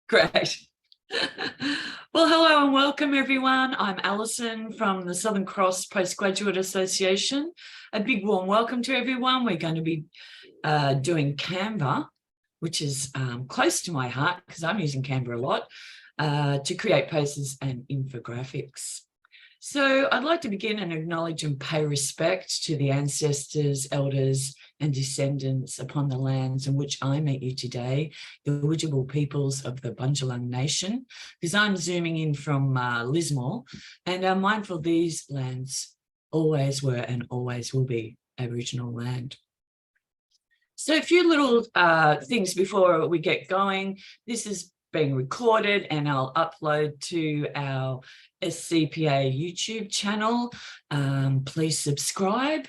Great. Well, hello and welcome everyone. I'm Alison from the Southern Cross Postgraduate Association. A big warm welcome to everyone. We're going to be doing Canva, which is close to my heart because I'm using Canva a lot to create posters and infographics. So I'd like to begin and acknowledge and pay respect to the ancestors, elders and descendants upon the lands in which I meet you today, the Aboriginal peoples of the Bundjalung Nation, because I'm zooming in from Lismore, and I'm mindful these lands always were and always will be Aboriginal land. So a few little things before we get going. This is being recorded and I'll upload to our SCPA YouTube channel. Please subscribe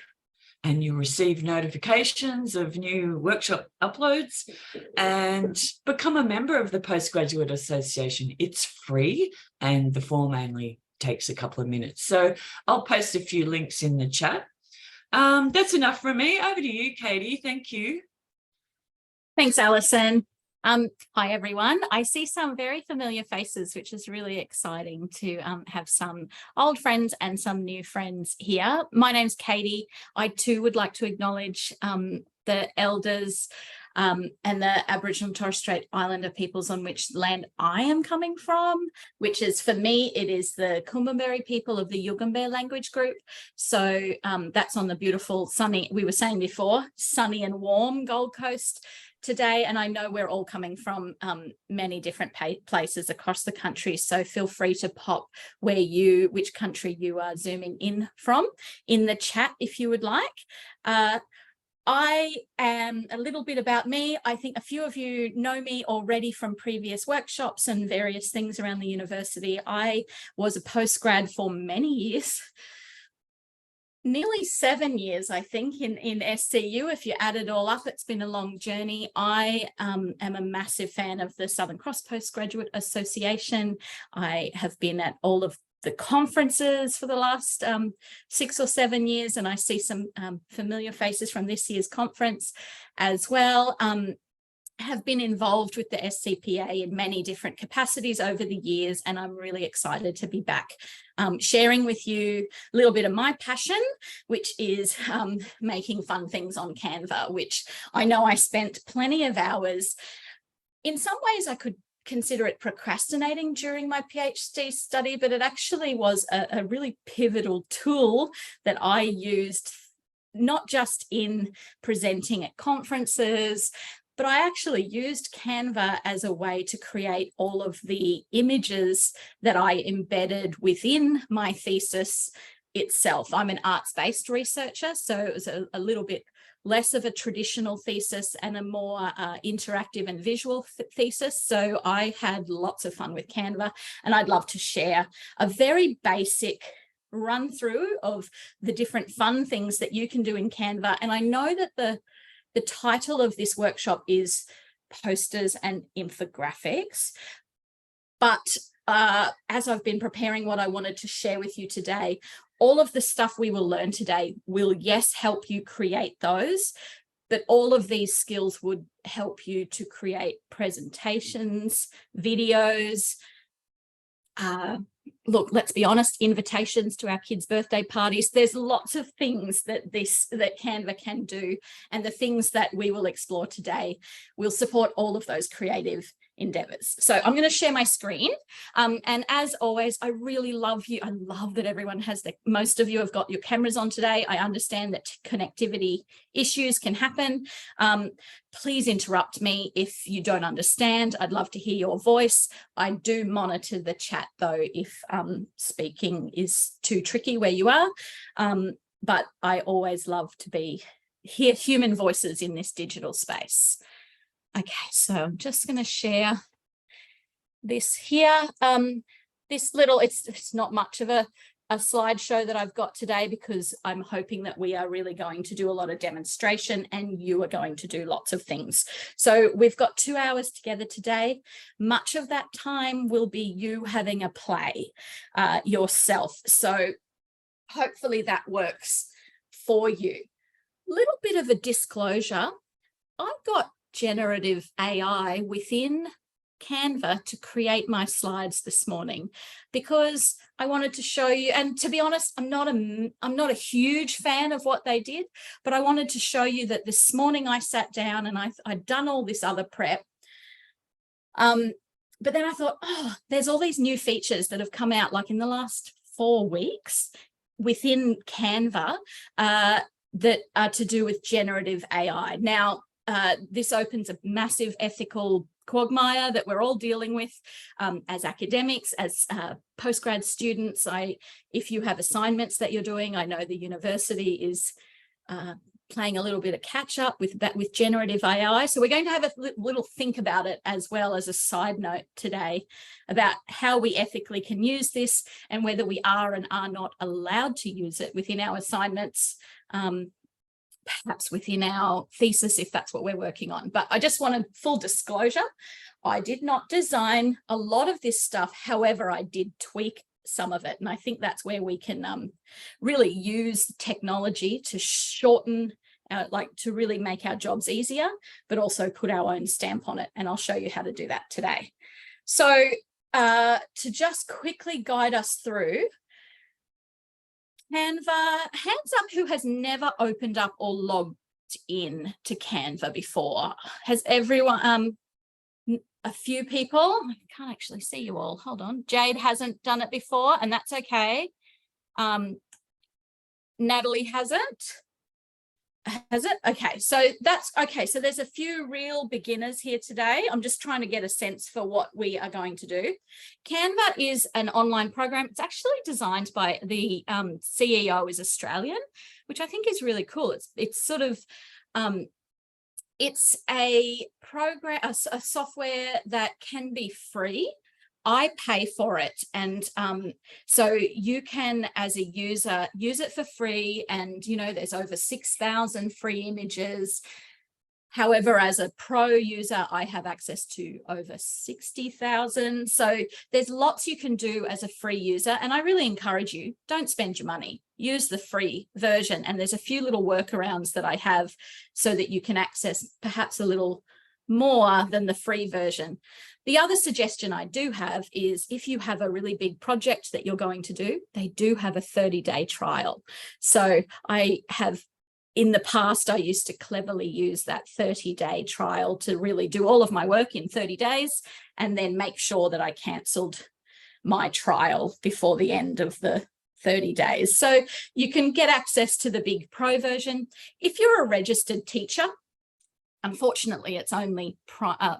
and you'll receive notifications of new workshop uploads, and become a member of the Postgraduate Association. It's free and the form only takes a couple of minutes. So I'll post a few links in the chat. That's enough from me. Over to you, Katie. Thank you. Thanks, Alison. Hi, everyone. I see some very familiar faces, which is really exciting to have some old friends and some new friends here. My name's Katie. I too would like to acknowledge the elders and the Aboriginal and Torres Strait Islander peoples on which land I am coming from, which is, for me, it is the Kumbamberi people of the Yugambeh language group. So that's on the beautiful, sunny, we were saying before, sunny and warm Gold Coast today, and I know we're all coming from many different places across the country, so feel free to pop which country you are zooming in from in the chat if you would like. I am a little bit about me. I think a few of you know me already from previous workshops and various things around the university. I was a postgrad for many years. Nearly 7 years, I think, in SCU. If you add it all up, it's been a long journey. I am a massive fan of the Southern Cross Postgraduate Association. I have been at all of the conferences for the last 6 or 7 years, and I see some familiar faces from this year's conference as well. Have been involved with the SCPA in many different capacities over the years, and I'm really excited to be back sharing with you a little bit of my passion, which is making fun things on Canva, which I know I spent plenty of hours. In some ways, I could consider it procrastinating during my PhD study, but it actually was a really pivotal tool that I used, not just in presenting at conferences, but I actually used Canva as a way to create all of the images that I embedded within my thesis itself. I'm an arts-based researcher, so it was a little bit less of a traditional thesis and a more interactive and visual thesis. So I had lots of fun with Canva, and I'd love to share a very basic run through of the different fun things that you can do in Canva. And I know that the title of this workshop is Posters and Infographics, but as I've been preparing what I wanted to share with you today, all of the stuff we will learn today will, yes, help you create those, but all of these skills would help you to create presentations, videos, look, let's be honest, invitations to our kids' birthday parties. There's lots of things that Canva can do, and the things that we will explore today will support all of those creative endeavors. So I'm going to share my screen. And as always, I really love you. I love that everyone has most of you have got your cameras on today. I understand that connectivity issues can happen. Please interrupt me if you don't understand. I'd love to hear your voice. I do monitor the chat though, if speaking is too tricky where you are. But I always love to hear human voices in this digital space. Okay, so I'm just going to share this here. It's not much of a slideshow that I've got today, because I'm hoping that we are really going to do a lot of demonstration and you are going to do lots of things. So we've got 2 hours together today. Much of that time will be you having a play yourself. So hopefully that works for you. Little bit of a disclosure. I've got generative AI within Canva to create my slides this morning because I wanted to show you, and to be honest, I'm not a huge fan of what they did, but I wanted to show you that this morning I sat down and I'd done all this other prep. But then I thought, oh, there's all these new features that have come out like in the last 4 weeks within Canva that are to do with generative AI. Now, this opens a massive ethical quagmire that we're all dealing with as academics, as postgrad students. If you have assignments that you're doing, I know the university is playing a little bit of catch up with generative AI. So we're going to have a little think about it as well as a side note today about how we ethically can use this and whether we are and are not allowed to use it within our assignments, perhaps within our thesis, if that's what we're working on. But I just wanted full disclosure. I did not design a lot of this stuff. However, I did tweak some of it. And I think that's where we can really use technology to shorten, to really make our jobs easier, but also put our own stamp on it. And I'll show you how to do that today. So to just quickly guide us through, Canva, hands up who has never opened up or logged in to Canva before. Has everyone, a few people, I can't actually see you all, hold on. Jade hasn't done it before, and that's okay. Natalie hasn't. Has it? Okay, so that's okay. So there's a few real beginners here today. I'm just trying to get a sense for what we are going to do. Canva is an online program. It's actually designed by the CEO is Australian, which I think is really cool. It's sort of it's a program, a software that can be free. I pay for it, and so you can, as a user, use it for free. And you know, there's over 6,000 free images. However, as a pro user, I have access to over 60,000. So there's lots you can do as a free user, and I really encourage you, don't spend your money. Use the free version, and there's a few little workarounds that I have so that you can access perhaps a little more than the free version. The other suggestion I do have is if you have a really big project that you're going to do, they do have a 30-day trial. So I have, in the past, I used to cleverly use that 30-day trial to really do all of my work in 30 days and then make sure that I cancelled my trial before the end of the 30 days. So you can get access to the big pro version. If you're a registered teacher, unfortunately, it's only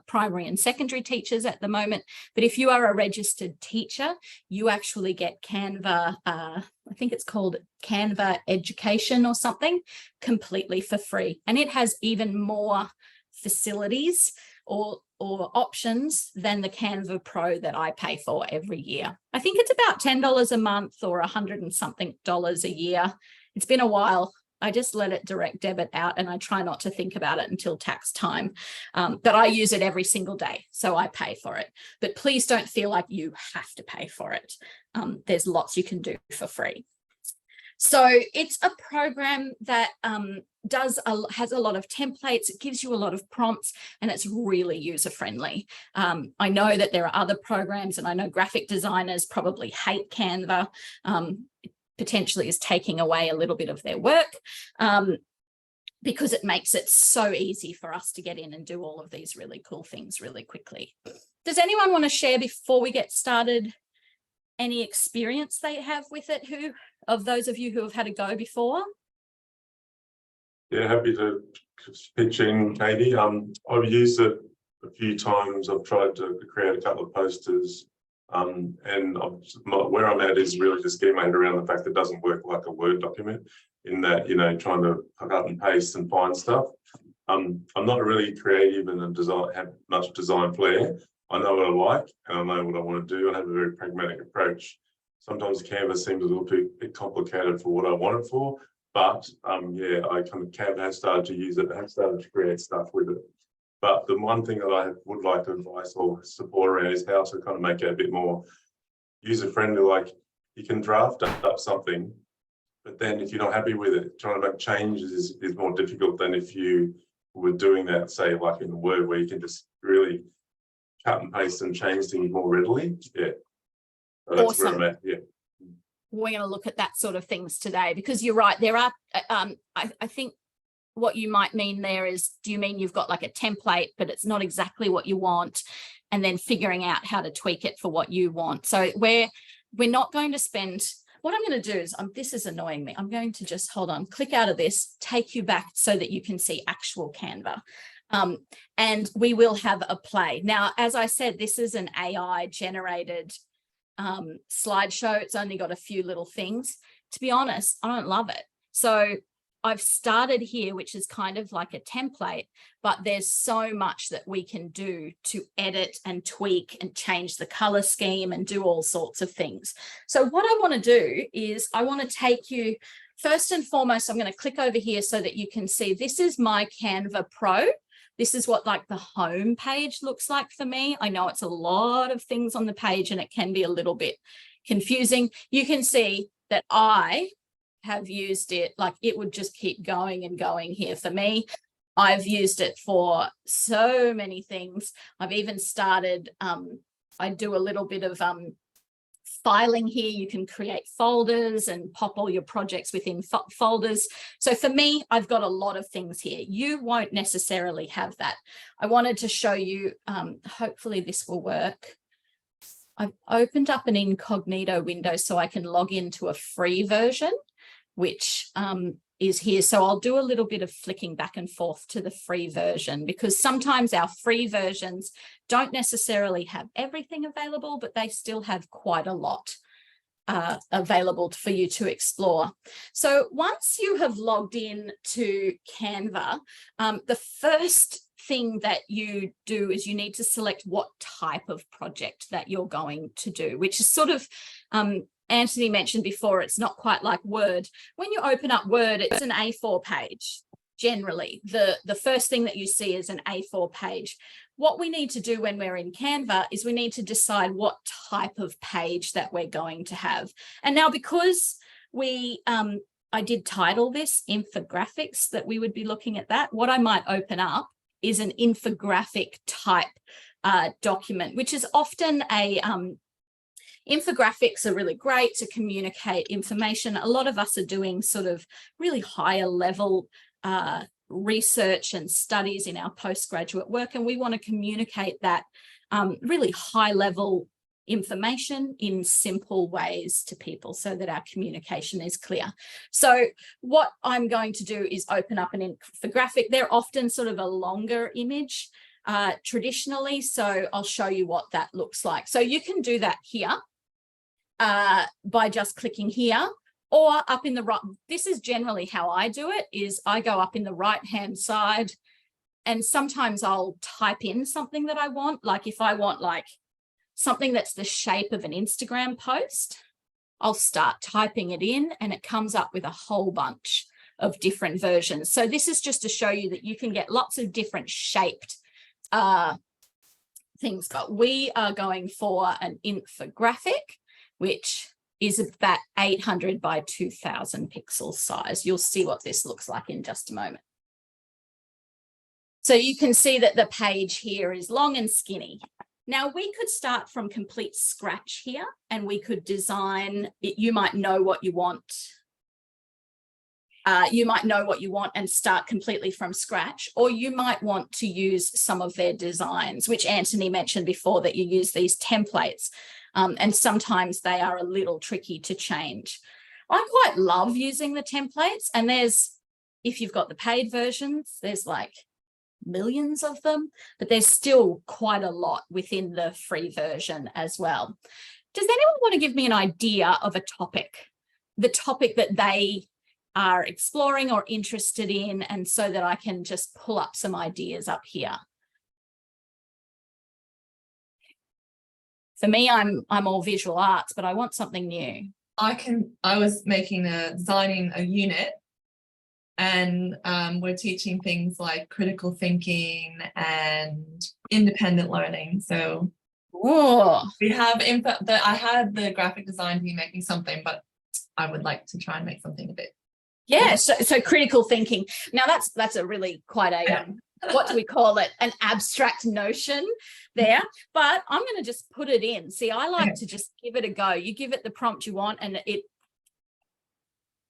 primary and secondary teachers at the moment. But if you are a registered teacher, you actually get Canva, I think it's called Canva Education or something, completely for free. And it has even more facilities or options than the Canva Pro that I pay for every year. I think it's about $10 a month or $100 and something a year. It's been a while. I just let it direct debit out and I try not to think about it until tax time. But I use it every single day, so I pay for it. But please don't feel like you have to pay for it. There's lots you can do for free. So it's a program that has a lot of templates. It gives you a lot of prompts, and it's really user-friendly. I know that there are other programs, and I know graphic designers probably hate Canva. Potentially is taking away a little bit of their work because it makes it so easy for us to get in and do all of these really cool things really quickly. Does anyone want to share before we get started any experience they have with it? Who of those of you who have had a go before? Yeah, happy to pitch in, Katie. I've used it a few times. I've tried to create a couple of posters. And where I'm at is really just getting my head around the fact that it doesn't work like a Word document, in that, you know, trying to cut and paste and find stuff. I'm not really creative and have much design flair. I know what I like and I know what I want to do. I have a very pragmatic approach. Sometimes Canva seems a little bit complicated for what I want it for, but yeah, I kind of have started to use it. I have started to create stuff with it. But the one thing that I would like to advise or support around is how to kind of make it a bit more user-friendly. Like, you can draft up something, but then if you're not happy with it, trying to make changes is more difficult than if you were doing that, say, like in Word, where you can just really cut and paste and change things more readily. Yeah. So that's where I'm at. Yeah. We're going to look at that sort of things today, because you're right. There are, I think what you might mean there is, do you mean you've got like a template, but it's not exactly what you want, and then figuring out how to tweak it for what you want? So we're not going to spend, what I'm going to do is, this is annoying me. I'm going to just, hold on, click out of this, take you back so that you can see actual Canva. And we will have a play. Now, as I said, this is an AI generated slideshow. It's only got a few little things. To be honest, I don't love it. So I've started here, which is kind of like a template, but there's so much that we can do to edit and tweak and change the color scheme and do all sorts of things. So what I want to do is I want to take you, first and foremost, I'm going to click over here so that you can see this is my Canva Pro. This is what like the home page looks like for me. I know it's a lot of things on the page and it can be a little bit confusing. You can see that I have used it, like it would just keep going and going here for me. I've used it for so many things. I've even started, I do a little bit of filing here. You can create folders and pop all your projects within folders. So for me, I've got a lot of things here. You won't necessarily have that. I wanted to show you, hopefully this will work. I've opened up an incognito window so I can log into a free version, which is here. So I'll do a little bit of flicking back and forth to the free version, because sometimes our free versions don't necessarily have everything available, but they still have quite a lot available for you to explore. So once you have logged in to Canva, the first thing that you do is you need to select what type of project that you're going to do, which is sort of, Anthony mentioned before, it's not quite like Word. When you open up Word, it's an A4 page. Generally, the first thing that you see is an A4 page. What we need to do when we're in Canva is we need to decide what type of page that we're going to have. And now, because I did title this infographics, that we would be looking at that, what I might open up is an infographic type document, which is often a infographics are really great to communicate information. A lot of us are doing sort of really higher level research and studies in our postgraduate work, and we want to communicate that really high level information in simple ways to people so that our communication is clear. So what I'm going to do is open up an infographic. They're often sort of a longer image traditionally, so I'll show you what that looks like. So you can do that here by just clicking here, or up in the right. This is generally how I do it, is I go up in the right hand side, and sometimes I'll type in something that I want. Like if I want like something that's the shape of an Instagram post, I'll start typing it in and it comes up with a whole bunch of different versions. So this is just to show you that you can get lots of different shaped things, but we are going for an infographic, which is about 800 by 2000 pixel size. You'll see what this looks like in just a moment. So you can see that the page here is long and skinny. Now we could start from complete scratch here, and we could design it. You might know what you want. You might know what you want and start completely from scratch, or you might want to use some of their designs, which Anthony mentioned before, that you use these templates. And sometimes they are a little tricky to change. I quite love using the templates, and there's, if you've got the paid versions, there's like millions of them, but there's still quite a lot within the free version as well. Does anyone want to give me an idea of a topic, the topic that they are exploring or interested in, and so that I can just pull up some ideas up here? For me, I'm all visual arts, but I want something new. I was designing a unit, and we're teaching things like critical thinking and independent learning. So we have I had the graphic design team making something, but I would like to try and make something a bit. Yeah, so critical thinking. Now that's a really quite a what do we call it? An abstract notion there, but I'm going to just put it in. See, I like to just give it a go. You give it the prompt you want and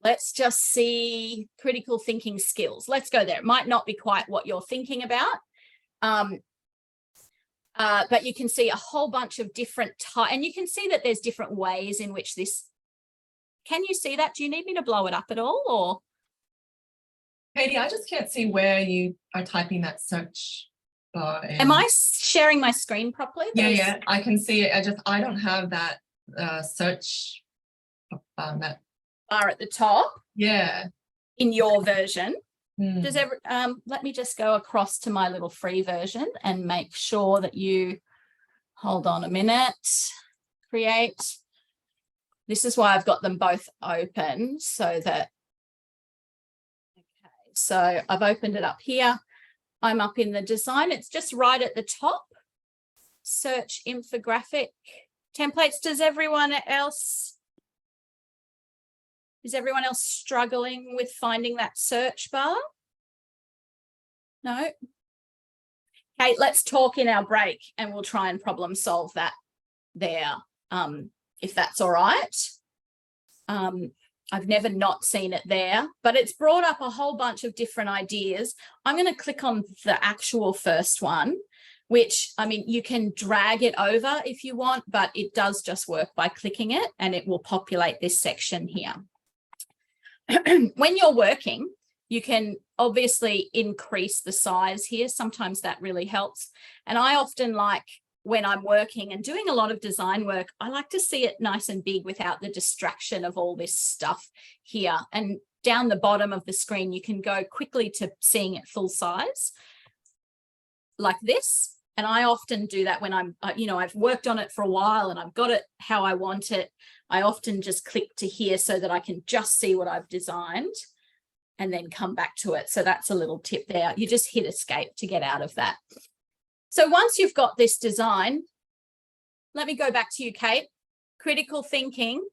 let's just see critical thinking skills. Let's go there. It might not be quite what you're thinking about. But you can see a whole bunch of different types, and you can see that there's different ways in which this, can you see that? Do you need me to blow it up at all, or? Katie, I just can't see where you are typing that search bar in. Am I sharing my screen properly? Yeah, I can see it. I don't have that search that bar at the top. Yeah. In your version. Does let me just go across to my little free version and make sure that you hold on a minute. Create. This is why I've got them both open so that, okay, so I've opened it up here. I'm up in the design. It's just right at the top. Search infographic templates. Is everyone else struggling with finding that search bar? No? Okay, let's talk in our break and we'll try and problem solve that there, if that's all right. I've never not seen it there, but it's brought up a whole bunch of different ideas. I'm going to click on the actual first one, which, I mean, you can drag it over if you want, but it does just work by clicking it and it will populate this section here. When you're working, you can obviously increase the size here. Sometimes that really helps. And I often like, when I'm working and doing a lot of design work, I like to see it nice and big without the distraction of all this stuff here. And down the bottom of the screen, you can go quickly to seeing it full size like this. And I often do that when I'm, I've worked on it for a while and I've got it how I want it. I often just click to here so that I can just see what I've designed and then come back to it. So that's a little tip there. You just hit escape to get out of that. So once you've got this design, let me go back to you, Kate. Critical thinking,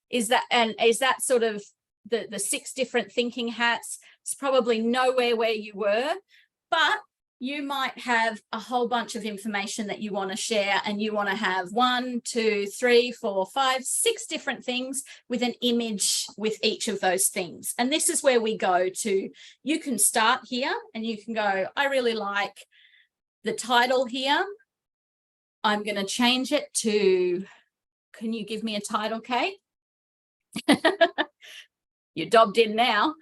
is that sort of the 6 different thinking hats? It's probably nowhere where you were, but you might have a whole bunch of information that you want to share and you want to have 1, 2, 3, 4, 5, 6 different things with an image with each of those things. And this is where we go to, you can start here and you can go, I really like the title here. I'm going to change it to, can you give me a title, Kate? You're dobbed in now.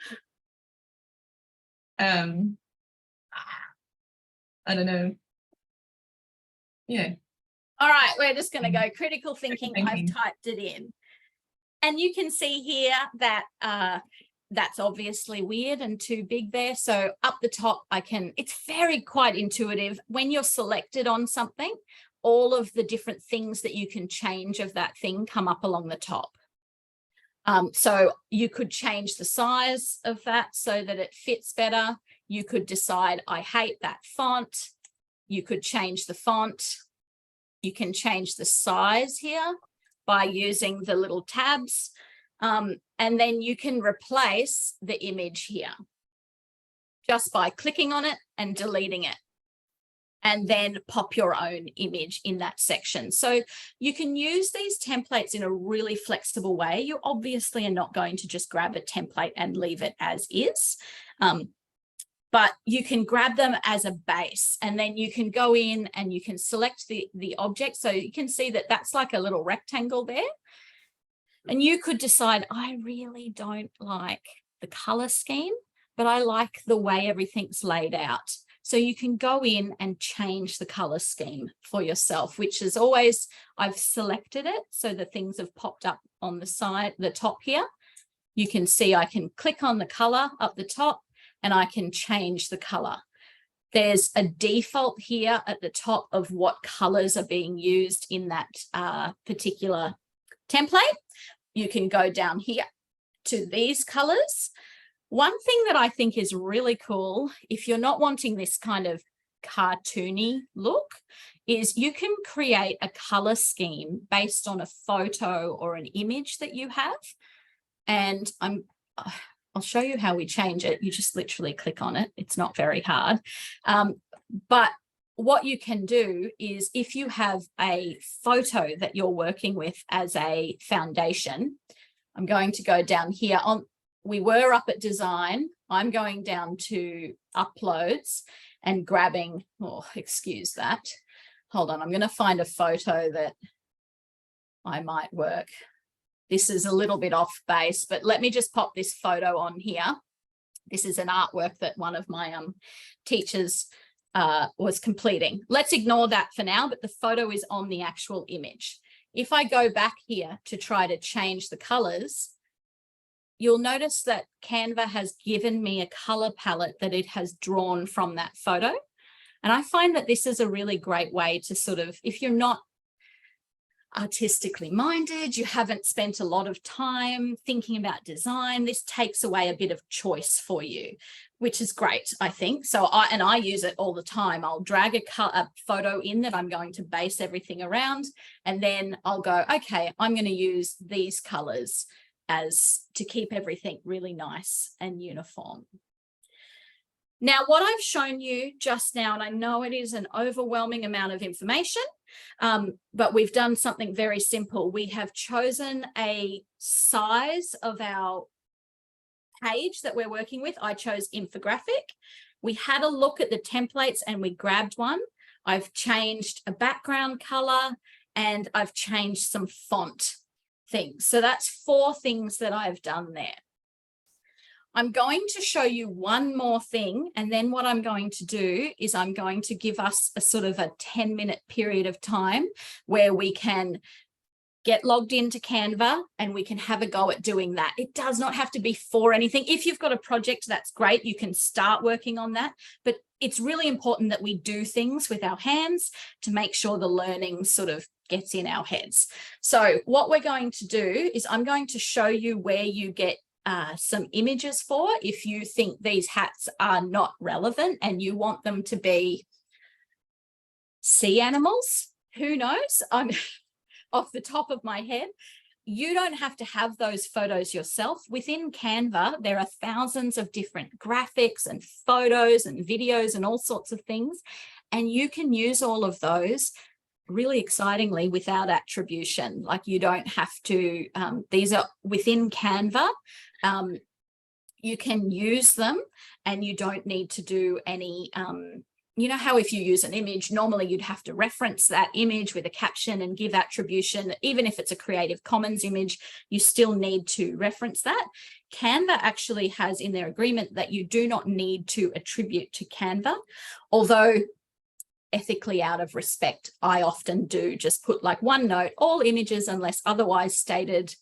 I don't know. Yeah. All right, we're just going to go critical thinking. I've typed it in. And you can see here that that's obviously weird and too big there. So up the top, it's quite intuitive. When you're selected on something, all of the different things that you can change of that thing come up along the top. So you could change the size of that so that it fits better. You could decide, I hate that font. You could change the font. You can change the size here by using the little tabs. And then you can replace the image here just by clicking on it and deleting it. And then pop your own image in that section. So you can use these templates in a really flexible way. You obviously are not going to just grab a template and leave it as is. But you can grab them as a base and then you can go in and you can select the object. So you can see that that's like a little rectangle there. And you could decide, I really don't like the color scheme, but I like the way everything's laid out. So you can go in and change the color scheme for yourself, which is always, I've selected it. So the things have popped up on the side, the top here. You can see I can click on the color up the top and I can change the color. There's a default here at the top of what colors are being used in that particular template. You can go down here to these colors. One thing that I think is really cool, if you're not wanting this kind of cartoony look, is you can create a color scheme based on a photo or an image that you have. And I'll show you how we change it. You just literally click on it. It's not very hard. But what you can do is if you have a photo that you're working with as a foundation, I'm going to go down here on, we were up at design. I'm going down to uploads and grabbing, oh, excuse that. Hold on, I'm going to find a photo that I might work. This is a little bit off base, but let me just pop this photo on here. This is an artwork that one of my teachers was completing. Let's ignore that for now, but the photo is on the actual image. If I go back here to try to change the colors, you'll notice that Canva has given me a color palette that it has drawn from that photo. And I find that this is a really great way to sort of, if you're not artistically minded, you haven't spent a lot of time thinking about design, this takes away a bit of choice for you, which is great, I think. So I use it all the time. I'll drag a photo in that I'm going to base everything around, and then I'll go, okay, I'm going to use these colors as to keep everything really nice and uniform. Now, what I've shown you just now, and I know it is an overwhelming amount of information, but we've done something very simple. We have chosen a size of our page that we're working with. I chose infographic. We had a look at the templates and we grabbed one. I've changed a background color and I've changed some font things. So that's 4 things that I've done there. I'm going to show you one more thing, and then what I'm going to do is I'm going to give us a sort of a 10-minute period of time where we can get logged into Canva and we can have a go at doing that. It does not have to be for anything. If you've got a project, that's great. You can start working on that, but it's really important that we do things with our hands to make sure the learning sort of gets in our heads. So what we're going to do is I'm going to show you where you get some images for if you think these hats are not relevant and you want them to be sea animals. Who knows? I'm off the top of my head. You don't have to have those photos yourself. Within Canva, there are thousands of different graphics and photos and videos and all sorts of things. And you can use all of those really excitingly without attribution. Like you don't have to, these are within Canva. You can use them and you don't need to do any, you know how if you use an image, normally you'd have to reference that image with a caption and give attribution. Even if it's a Creative Commons image, you still need to reference that. Canva actually has in their agreement that you do not need to attribute to Canva, although ethically out of respect, I often do just put like one note, all images unless otherwise stated,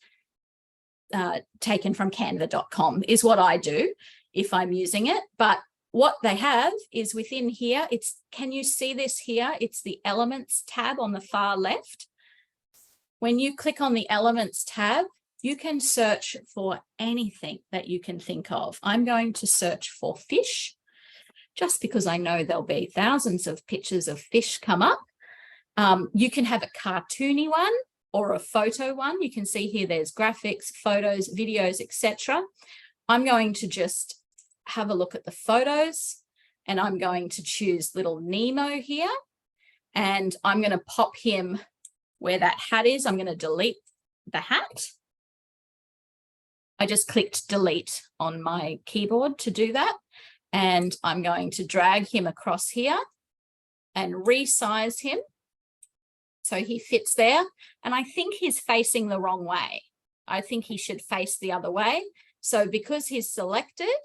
taken from canva.com is what I do if I'm using it. But what they have is within here, can you see this here? It's the Elements tab on the far left. When you click on the Elements tab, you can search for anything that you can think of. I'm going to search for fish, just because I know there'll be thousands of pictures of fish come up. You can have a cartoony one or a photo one. You can see here there's graphics, photos, videos, etc. I'm going to just have a look at the photos and I'm going to choose little Nemo here and I'm going to pop him where that hat is. I'm going to delete the hat. I just clicked delete on my keyboard to do that. And I'm going to drag him across here and resize him so he fits there. And I think he's facing the wrong way. I think he should face the other way. So because he's selected,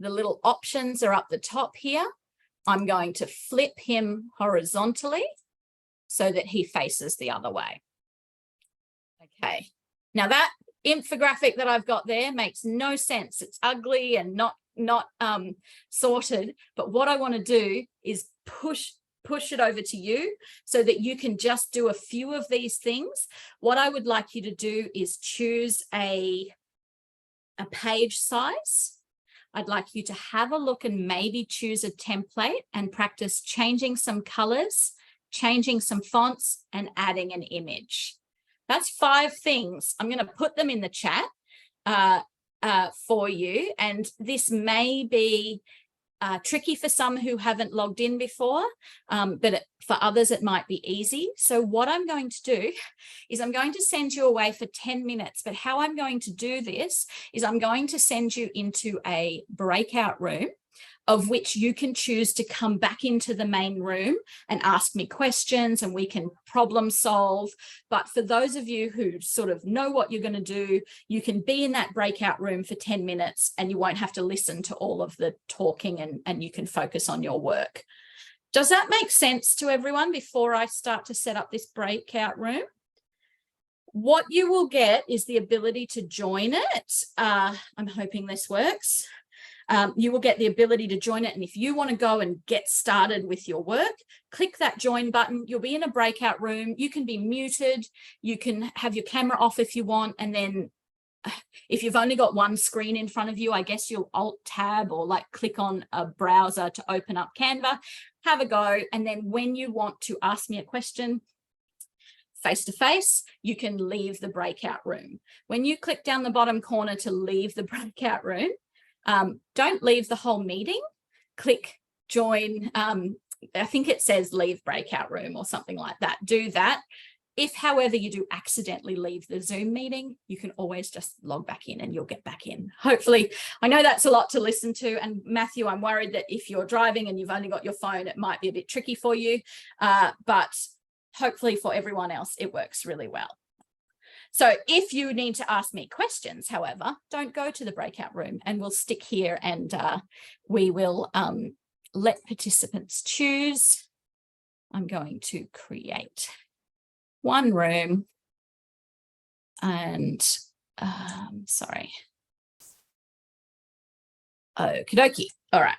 the little options are up the top here. I'm going to flip him horizontally so that he faces the other way. Okay, now that infographic that I've got there makes no sense. It's ugly and not sorted, but what I want to do is push it over to you so that you can just do a few of these things. What I would like you to do is choose a page size. I'd like you to have a look and maybe choose a template and practice changing some colors, changing some fonts, and adding an image. That's 5 things. I'm going to put them in the chat. for you, and this may be tricky for some who haven't logged in before, but for others it might be easy. So what I'm going to do is I'm going to send you away for 10 minutes, but how I'm going to do this is I'm going to send you into a breakout room, of which you can choose to come back into the main room and ask me questions and we can problem solve. But for those of you who sort of know what you're going to do, you can be in that breakout room for 10 minutes and you won't have to listen to all of the talking, and you can focus on your work. Does that make sense to everyone before I start to set up this breakout room? What you will get is the ability to join it. I'm hoping this works. You will get the ability to join it. And if you want to go and get started with your work, click that join button. You'll be in a breakout room. You can be muted. You can have your camera off if you want. And then if you've only got one screen in front of you, I guess you'll Alt tab or like click on a browser to open up Canva, have a go. And then when you want to ask me a question face to face, you can leave the breakout room. When you click down the bottom corner to leave the breakout room, don't leave the whole meeting, click join. I think it says leave breakout room or something like that. Do that. If, however, you do accidentally leave the Zoom meeting, you can always just log back in and you'll get back in. Hopefully, I know that's a lot to listen to. And Matthew, I'm worried that if you're driving and you've only got your phone, it might be a bit tricky for you. But hopefully for everyone else, it works really well. So if you need to ask me questions, however, don't go to the breakout room and we'll stick here and we will let participants choose. I'm going to create one room and sorry. Okie dokie. All right.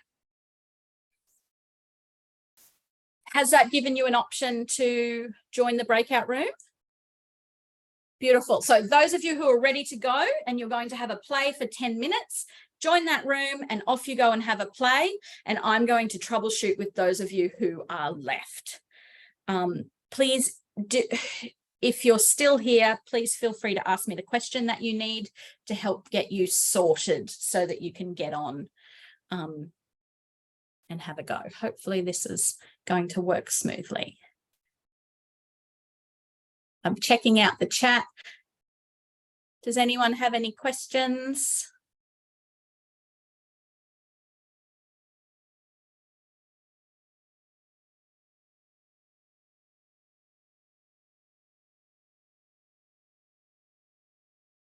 Has that given you an option to join the breakout room? Beautiful. So those of you who are ready to go and you're going to have a play for 10 minutes, join that room and off you go and have a play. And I'm going to troubleshoot with those of you who are left. Please do, if you're still here, please feel free to ask me the question that you need to help get you sorted so that you can get on and have a go. Hopefully this is going to work smoothly. I'm checking out the chat. Does anyone have any questions?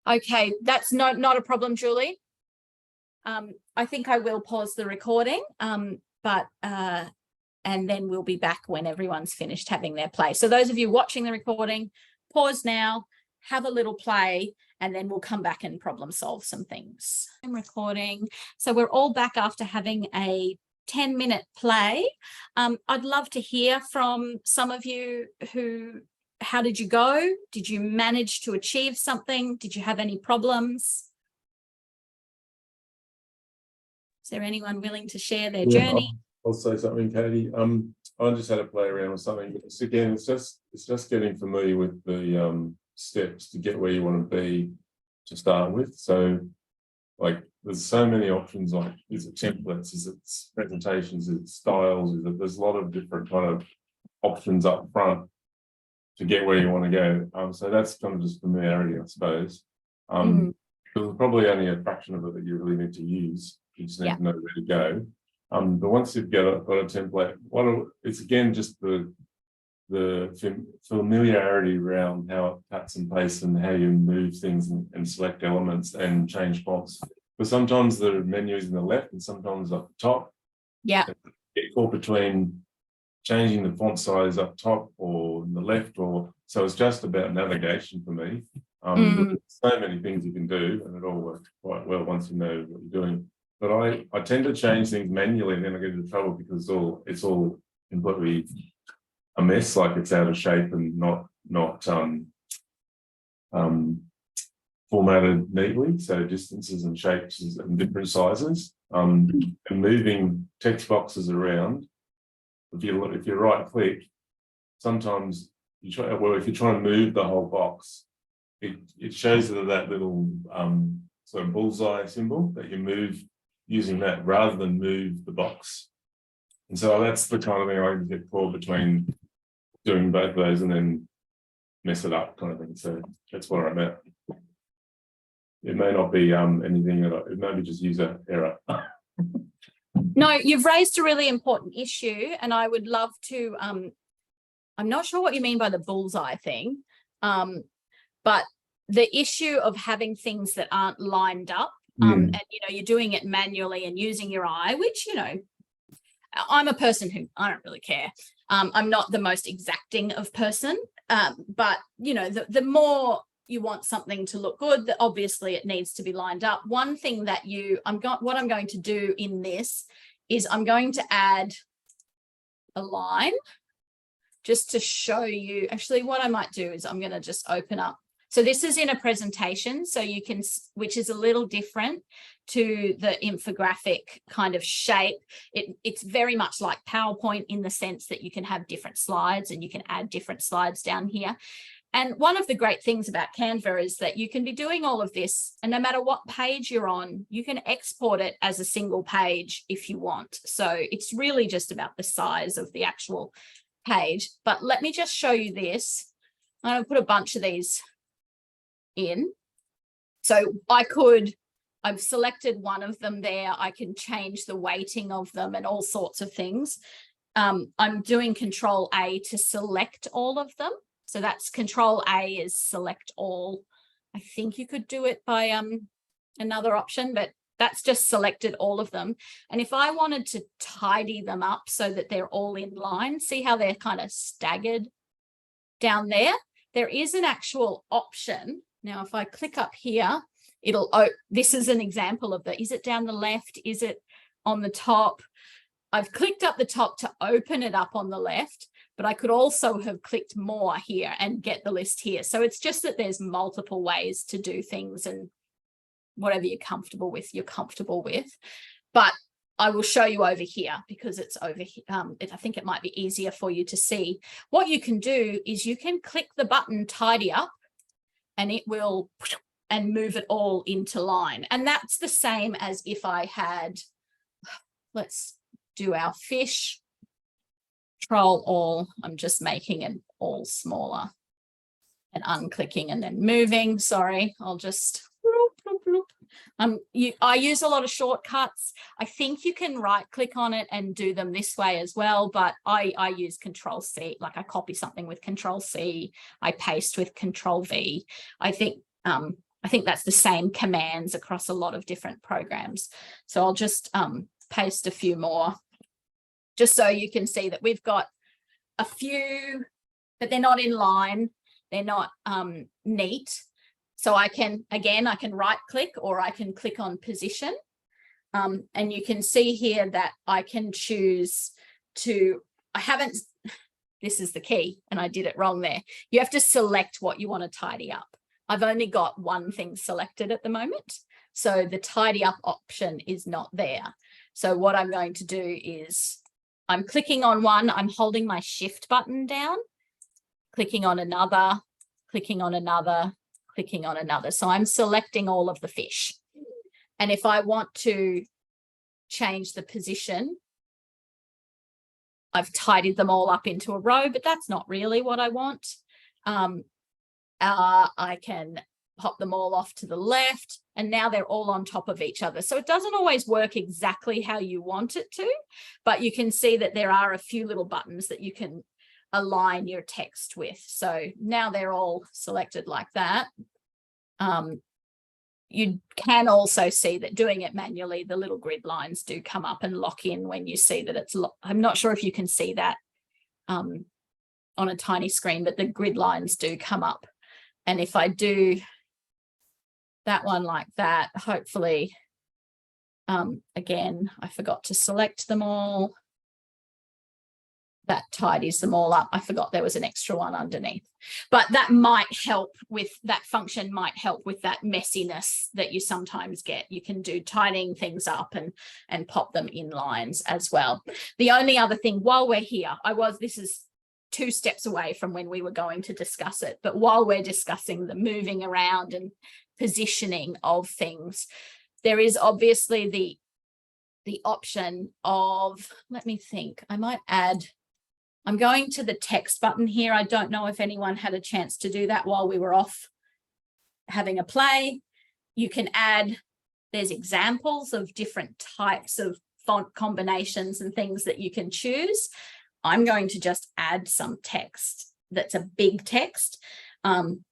Okay, that's not a problem, Julie. I think I will pause the recording, and then we'll be back when everyone's finished having their play. So those of you watching the recording, pause now, have a little play, and then we'll come back and problem solve some things. I'm recording. So we're all back after having a 10-minute play. I'd love to hear from some of you how did you go? Did you manage to achieve something? Did you have any problems? Is there anyone willing to share their journey? I'll say something, Katie. I just had to play around with something. Again, it's just getting familiar with the steps to get where you want to be to start with. So, like, there's so many options. Like, is it templates? Is it presentations? Is it styles? There's a lot of different kind of options up front to get where you want to go. So that's kind of just familiarity, I suppose. There's probably only a fraction of it that you really need to use. You just need to know where to go. But once you've got a template, it's again just the familiarity around how it cuts and pastes and how you move things and select elements and change fonts. But sometimes the menu is in the left and sometimes up the top. Yeah. Get caught between changing the font size up top or in the left, so it's just about navigation for me. There's so many things you can do, and it all works quite well once you know what you're doing. But I tend to change things manually, and then I get into trouble because it's all completely a mess, like it's out of shape and not formatted neatly. So distances and shapes and different sizes. And moving text boxes around. If you right click, sometimes if you're trying to move the whole box, it shows that little sort of bullseye symbol that you move using that rather than move the box. And so that's the kind of thing I get caught between doing both of those and then mess it up kind of thing. So that's where I'm at. It may not be anything that it may be just user error. No, you've raised a really important issue, and I would love to, I'm not sure what you mean by the bullseye thing, but the issue of having things that aren't lined up, and, you know, you're doing it manually and using your eye, which, you know, I'm a person who, I don't really care. I'm not the most exacting of person, but, you know, the more you want something to look good, obviously it needs to be lined up. One thing that what I'm going to do in this is I'm going to add a line just to show you. Actually, what I might do is I'm going to just open up. So this is in a presentation, so you can, which is a little different to the infographic kind of shape. It's very much like PowerPoint in the sense that you can have different slides and you can add different slides down here. And one of the great things about Canva is that you can be doing all of this, and no matter what page you're on, you can export it as a single page if you want. So it's really just about the size of the actual page. But let me just show you this. I'm going to put a bunch of these in. So I've selected one of them there. I can change the weighting of them and all sorts of things. I'm doing Control A to select all of them. So that's Control A is select all. I think you could do it by another option, but that's just selected all of them. And if I wanted to tidy them up so that they're all in line, see how they're kind of staggered down there? There is an actual option. Now, if I click up here, this is an example of is it down the left? Is it on the top? I've clicked up the top to open it up on the left, but I could also have clicked more here and get the list here. So it's just that there's multiple ways to do things, and whatever you're comfortable with, you're comfortable with. But I will show you over here because it's over here. I think it might be easier for you to see. What you can do is you can click the button tidy up and it will and move it all into line. And that's the same as if I had, let's do our fish, Control all. I'm just making it all smaller and unclicking and then moving. Sorry, I'll just I use a lot of shortcuts. I think you can right click on it and do them this way as well, but I use Control C. Like I copy something with Control C, I paste with Control V. I think that's the same commands across a lot of different programs. So I'll just paste a few more just so you can see that we've got a few, but they're not in line. They're not neat. So I can right click or I can click on position. And you can see here that I can choose to, this is the key and I did it wrong there. You have to select what you want to tidy up. I've only got one thing selected at the moment. So the tidy up option is not there. So what I'm going to do is I'm clicking on one, I'm holding my shift button down, clicking on another, clicking on another, clicking on another. So I'm selecting all of the fish. And if I want to change the position, I've tidied them all up into a row, but that's not really what I want. I can pop them all off to the left, and now they're all on top of each other. So it doesn't always work exactly how you want it to, but you can see that there are a few little buttons that you can align your text with. So now they're all selected like that. You can also see that doing it manually, the little grid lines do come up and lock in when you see that it's, I'm not sure if you can see that on a tiny screen, but the grid lines do come up. And if I do that one like that, hopefully, again, I forgot to select them all. That tidies them all up. I forgot there was an extra one underneath, but that might help with, that function might help with that messiness that you sometimes get. You can do tidying things up and pop them in lines as well. The only other thing while we're here, this is 2 steps away from when we were going to discuss it. But while we're discussing the moving around and positioning of things, there is obviously the option of, let me think, I might add, I'm going to the text button here. I don't know if anyone had a chance to do that while we were off having a play. You can add, there's examples of different types of font combinations and things that you can choose. I'm going to just add some text that's a big text. I'm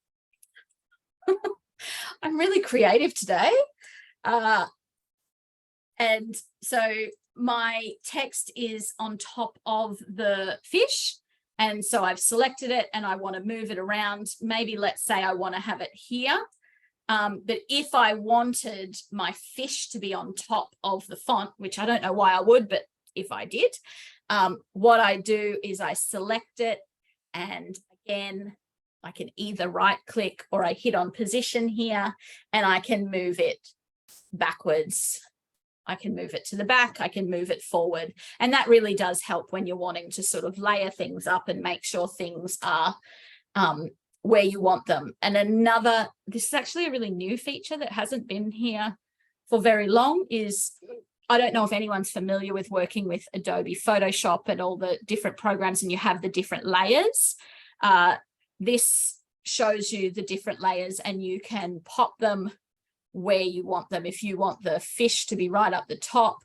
really creative today. And so my text is on top of the fish. And so I've selected it and I want to move it around. Maybe let's say I want to have it here. But if I wanted my fish to be on top of the font, which I don't know why I would, but if I did, what I do is I select it, and again, I can either right click or I hit on position here and I can move it backwards. I can move it to the back, I can move it forward. And that really does help when you're wanting to sort of layer things up and make sure things are where you want them. And another, this is actually a really new feature that hasn't been here for very long, is I don't know if anyone's familiar with working with Adobe Photoshop and all the different programs, and you have the different layers. This shows you the different layers and you can pop them where you want them. If you want the fish to be right up the top,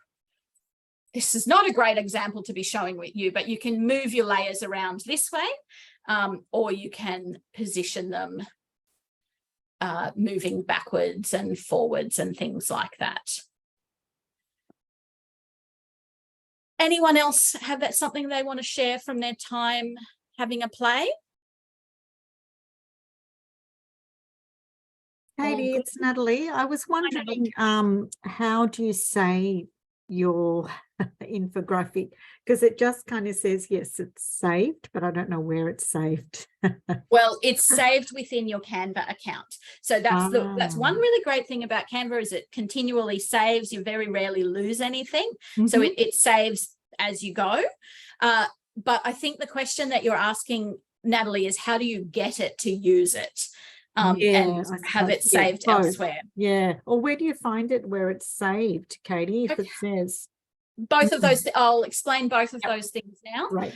this is not a great example to be showing with you, but you can move your layers around this way, or you can position them moving backwards and forwards and things like that. Anyone else have that something they want to share from their time having a play? Katie, it's Natalie. I was wondering, how do you say your infographic? Because it just kind of says, yes, it's saved, but I don't know where it's saved. Well, it's saved within your Canva account. So that's one really great thing about Canva, is it continually saves. You very rarely lose anything. So it saves as you go. But I think the question that you're asking, Natalie, is how do you get it to use it? And have it saved elsewhere. Yeah. Or where do you find it where it's saved, Katie, if it says? Both of those, I'll explain both of those things now. Right.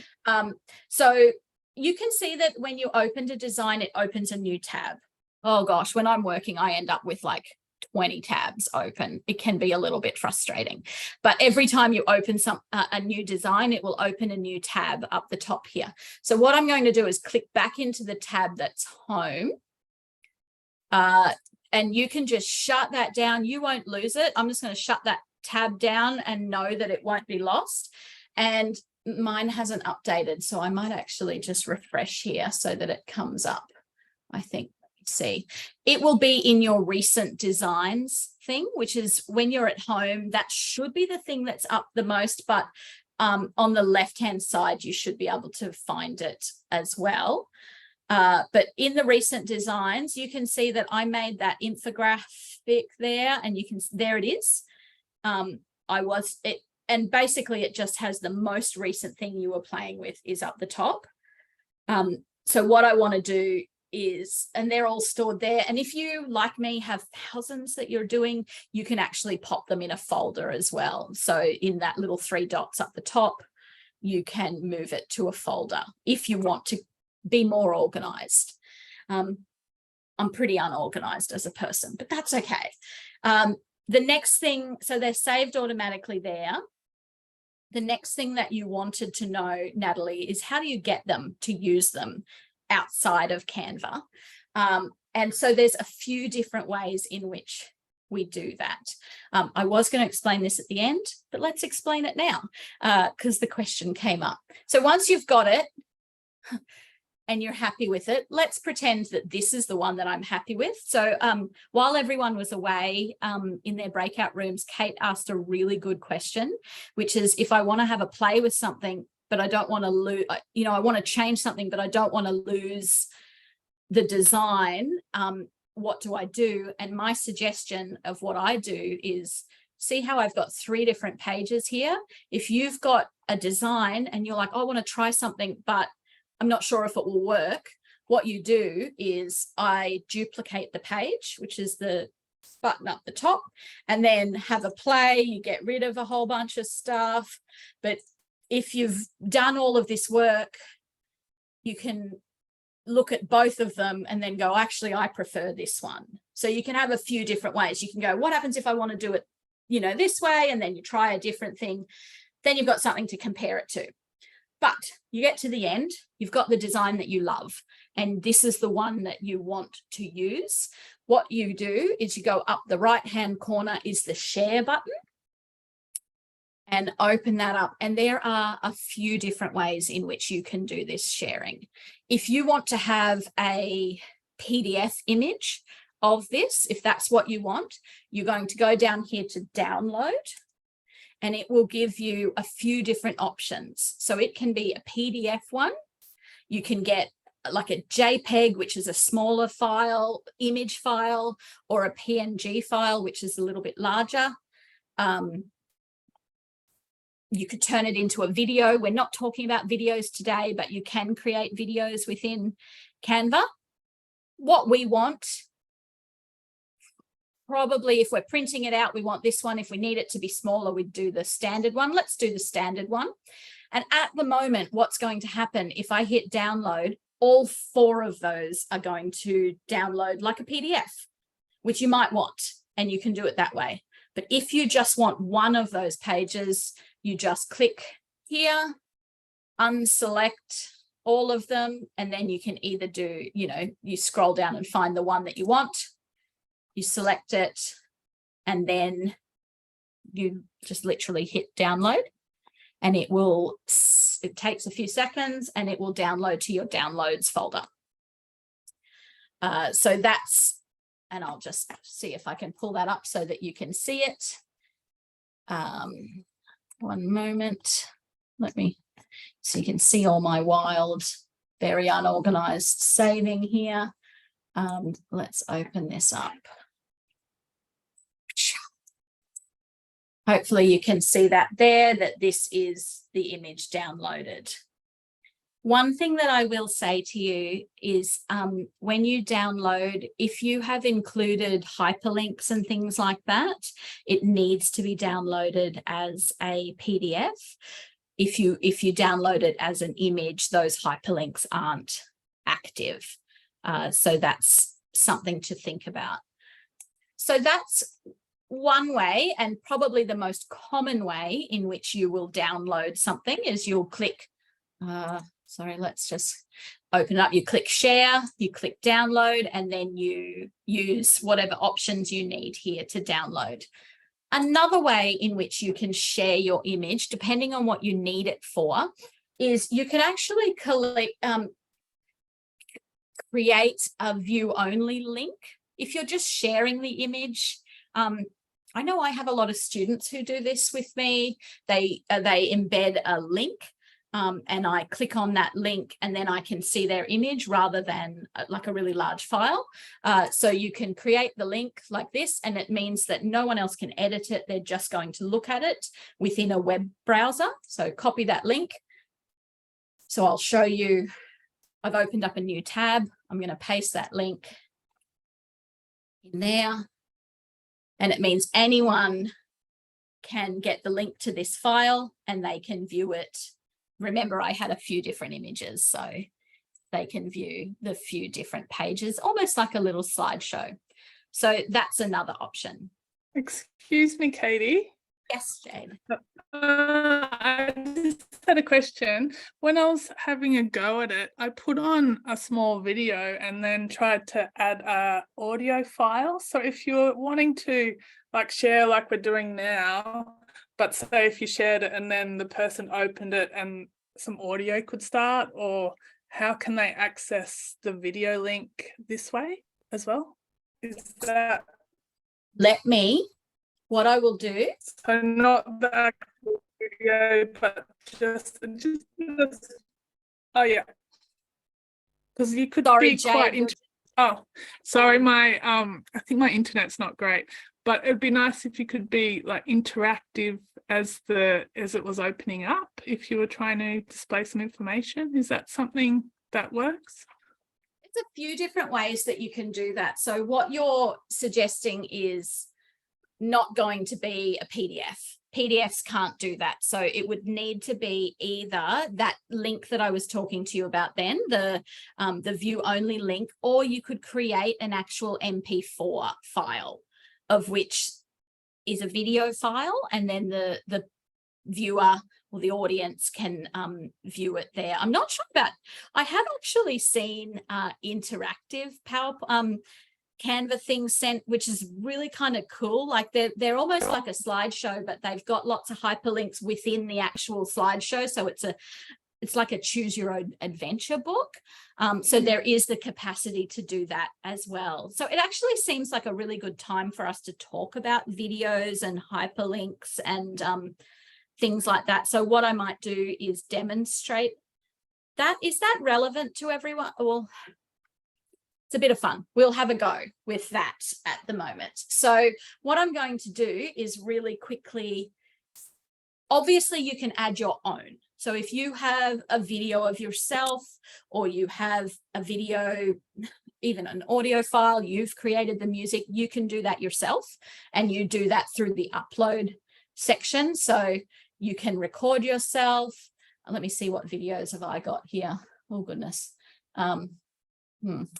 So you can see that when you open a design, it opens a new tab. Oh gosh, when I'm working, I end up with like 20 tabs open. It can be a little bit frustrating, but every time you open a new design, it will open a new tab up the top here. So what I'm going to do is click back into the tab that's home. And you can just shut that down. You won't lose it. I'm just going to shut that tab down and know that it won't be lost. And mine hasn't updated, so I might actually just refresh here so that it comes up. I think, see, it will be in your recent designs thing, which is when you're at home, that should be the thing that's up the most, but on the left-hand side, you should be able to find it as well. But in the recent designs, you can see that I made that infographic there, and you can, there it is. And basically it just has the most recent thing you were playing with is up the top. So what I want to do is, and they're all stored there. And if you, like me, have thousands that you're doing, you can actually pop them in a folder as well. So in that little 3 dots up the top, you can move it to a folder if you want to be more organized. I'm pretty unorganized as a person, but that's okay. The next thing, so they're saved automatically there. The next thing that you wanted to know, Natalie, is how do you get them to use them outside of Canva? And so there's a few different ways in which we do that. I was going to explain this at the end, but let's explain it now because the question came up. So once you've got it, and you're happy with it, let's pretend that this is the one that I'm happy with. So while everyone was away in their breakout rooms, Kate asked a really good question, which is if I want to have a play with something, but I don't want to lose, you know, I want to change something, but I don't want to lose the design, what do I do? And my suggestion of what I do is, see how I've got 3 different pages here? If you've got a design and you're like, oh, I want to try something, but I'm not sure if it will work. What you do is I duplicate the page, which is the button up the top, and then have a play. You get rid of a whole bunch of stuff. But if you've done all of this work, you can look at both of them and then go, actually, I prefer this one. So you can have a few different ways. You can go, what happens if I want to do it, you know, this way? And then you try a different thing. Then you've got something to compare it to. But you get to the end, you've got the design that you love, and this is the one that you want to use. What you do is you go up the right-hand corner is the share button, and open that up. And there are a few different ways in which you can do this sharing. If you want to have a PDF image of this, if that's what you want, you're going to go down here to download, and it will give you a few different options. So it can be a PDF one. You can get like a JPEG, which is a smaller file, image file, or a PNG file, which is a little bit larger. You could turn it into a video. We're not talking about videos today, but you can create videos within Canva. What we want, probably if we're printing it out, we want this one. If we need it to be smaller, we'd do the standard one. Let's do the standard one. And at the moment, what's going to happen if I hit download, all 4 of those are going to download like a PDF, which you might want, and you can do it that way. But if you just want one of those pages, you just click here, unselect all of them, and then you can either do, you know, you scroll down and find the one that you want, you select it, and then you just literally hit download, and it takes a few seconds and it will download to your downloads folder. So that's, and I'll just see if I can pull that up so that you can see it. One moment, so you can see all my wild, very unorganized saving here. Let's open this up. Hopefully you can see that there, that this is the image downloaded. One thing that I will say to you is when you download, if you have included hyperlinks and things like that, it needs to be downloaded as a PDF. If you download it as an image, those hyperlinks aren't active. So that's something to think about. So that's one way, and probably the most common way in which you will download something is you'll click, sorry, let's just open it up. You click share, you click download, and then you use whatever options you need here to download. Another way in which you can share your image, depending on what you need it for, is you can actually create a view-only link. If you're just sharing the image, I know I have a lot of students who do this with me. They embed a link, and I click on that link, and then I can see their image rather than like a really large file. So you can create the link like this, and it means that no one else can edit it. They're just going to look at it within a web browser. So copy that link. So I'll show you, I've opened up a new tab. I'm going to paste that link in there. And it means anyone can get the link to this file and they can view it. Remember, I had a few different images, so they can view the few different pages, almost like a little slideshow. So that's another option. Excuse me, Katie. Yes, Jane. I just had a question. When I was having a go at it, I put on a small video and then tried to add a audio file. So if you're wanting to like share like we're doing now, but say if you shared it and then the person opened it and some audio could start, or how can they access the video link this way as well? Is that... What I will do. So not the actual video, but just oh yeah. Because you could be quite interesting. Oh, sorry, my I think my internet's not great. but it'd be nice if you could be like interactive as it was opening up, if you were trying to display some information. Is that something that works? It's a few different ways that you can do that. So what you're suggesting is not going to be a PDF. PDFs can't do that. So it would need to be either that link that I was talking to you about then, the view only link, or you could create an actual MP4 file, of which is a video file, and then the viewer or the audience can view it there. I'm not sure about, I have actually seen interactive Canva things sent, which is really kind of cool. Like they're almost like a slideshow, but they've got lots of hyperlinks within the actual slideshow. So it's like a choose your own adventure book. So there is the capacity to do that as well. So it actually seems like a really good time for us to talk about videos and hyperlinks and things like that. So what I might do is demonstrate that. Is that relevant to everyone? Well, it's a bit of fun. We'll have a go with that at the moment. So what I'm going to do is really quickly, obviously you can add your own. So if you have a video of yourself, or you have a video, even an audio file, you've created the music, you can do that yourself, and you do that through the upload section. So you can record yourself. Let me see, what videos have I got here? Oh goodness.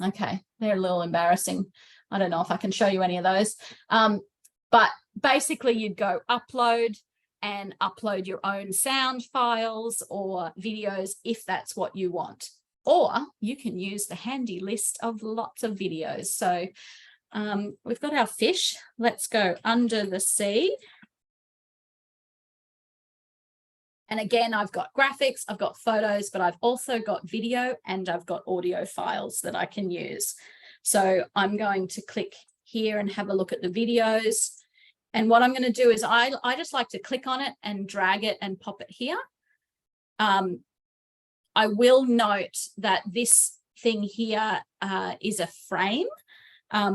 Okay, they're a little embarrassing. I don't know if I can show you any of those. But basically you'd go upload and upload your own sound files or videos if that's what you want. Or you can use the handy list of lots of videos. So we've got our fish. Let's go under the sea. And again, I've got graphics, I've got photos, but I've also got video and I've got audio files that I can use. So I'm going to click here and have a look at the videos. And what I'm going to do is I just like to click on it and drag it and pop it here. I will note that this thing here is a frame.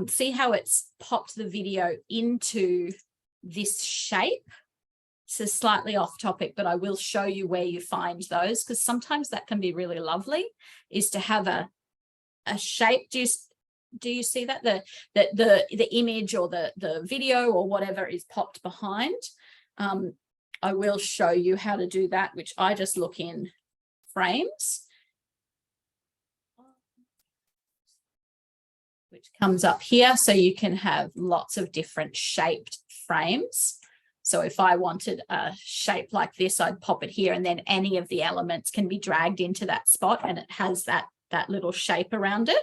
See how it's popped the video into this shape? This is slightly off topic, but I will show you where you find those, because sometimes that can be really lovely, is to have a shape. Do you see that? The image or the video or whatever is popped behind. I will show you how to do that, which I just look in frames, which comes up here. So you can have lots of different shaped frames. So if I wanted a shape like this, I'd pop it here, and then any of the elements can be dragged into that spot, and it has that little shape around it.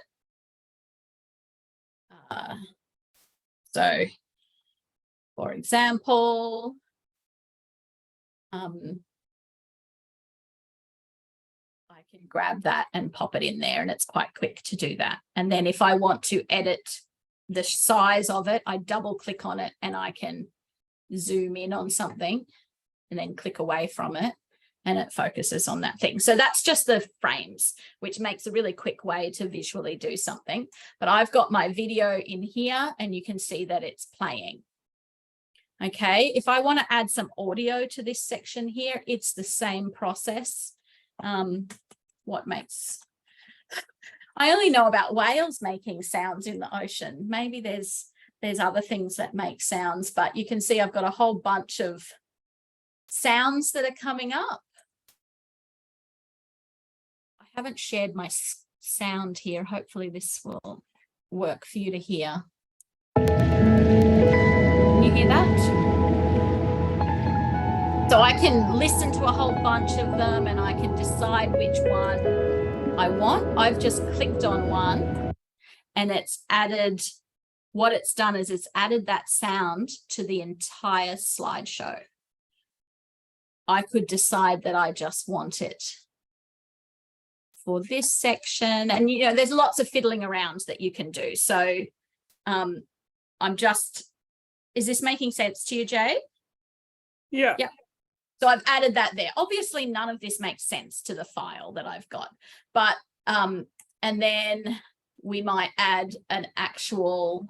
So for example, I can grab that and pop it in there, and it's quite quick to do that. And then if I want to edit the size of it, I double click on it and I can zoom in on something and then click away from it, and it focuses on that thing. So that's just the frames, which makes a really quick way to visually do something. But I've got my video in here and you can see that it's playing. Okay, if I want to add some audio to this section here, it's the same process. What makes, I only know about whales making sounds in the ocean. Maybe there's other things that make sounds, but you can see I've got a whole bunch of sounds that are coming up. I haven't shared my sound here. Hopefully this will work for you to hear. Can you hear that? So I can listen to a whole bunch of them and I can decide which one I want. I've just clicked on one and it's added, what it's done is it's added that sound to the entire slideshow. I could decide that I just want it for this section. And, you know, there's lots of fiddling around that you can do. So I'm just, is this making sense to you, Jay? Yeah. Yep. So I've added that there. Obviously, none of this makes sense to the file that I've got. But, and then we might add an actual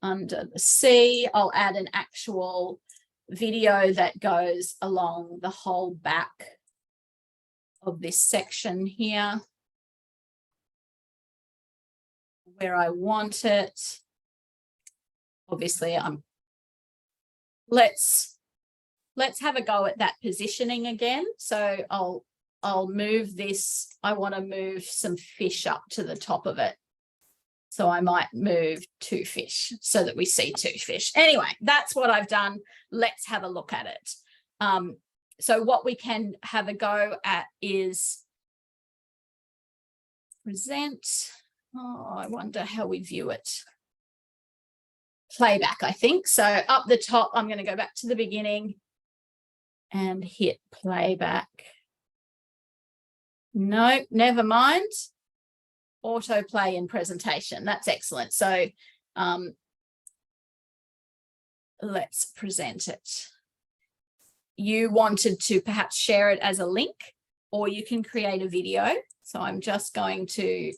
under the sea. I'll add an actual video that goes along the whole back of this section here, where I want it. Obviously, let's have a go at that positioning again. So I'll move this. I want to move some fish up to the top of it. So I might move 2 fish so that we see 2 fish. Anyway, that's what I've done. Let's have a look at it. So what we can have a go at is present. Oh, I wonder how we view it. Playback, I think. So up the top, I'm going to go back to the beginning and hit playback. No, never mind. Autoplay in presentation. That's excellent. So let's present it. You wanted to perhaps share it as a link, or you can create a video. So I'm just going to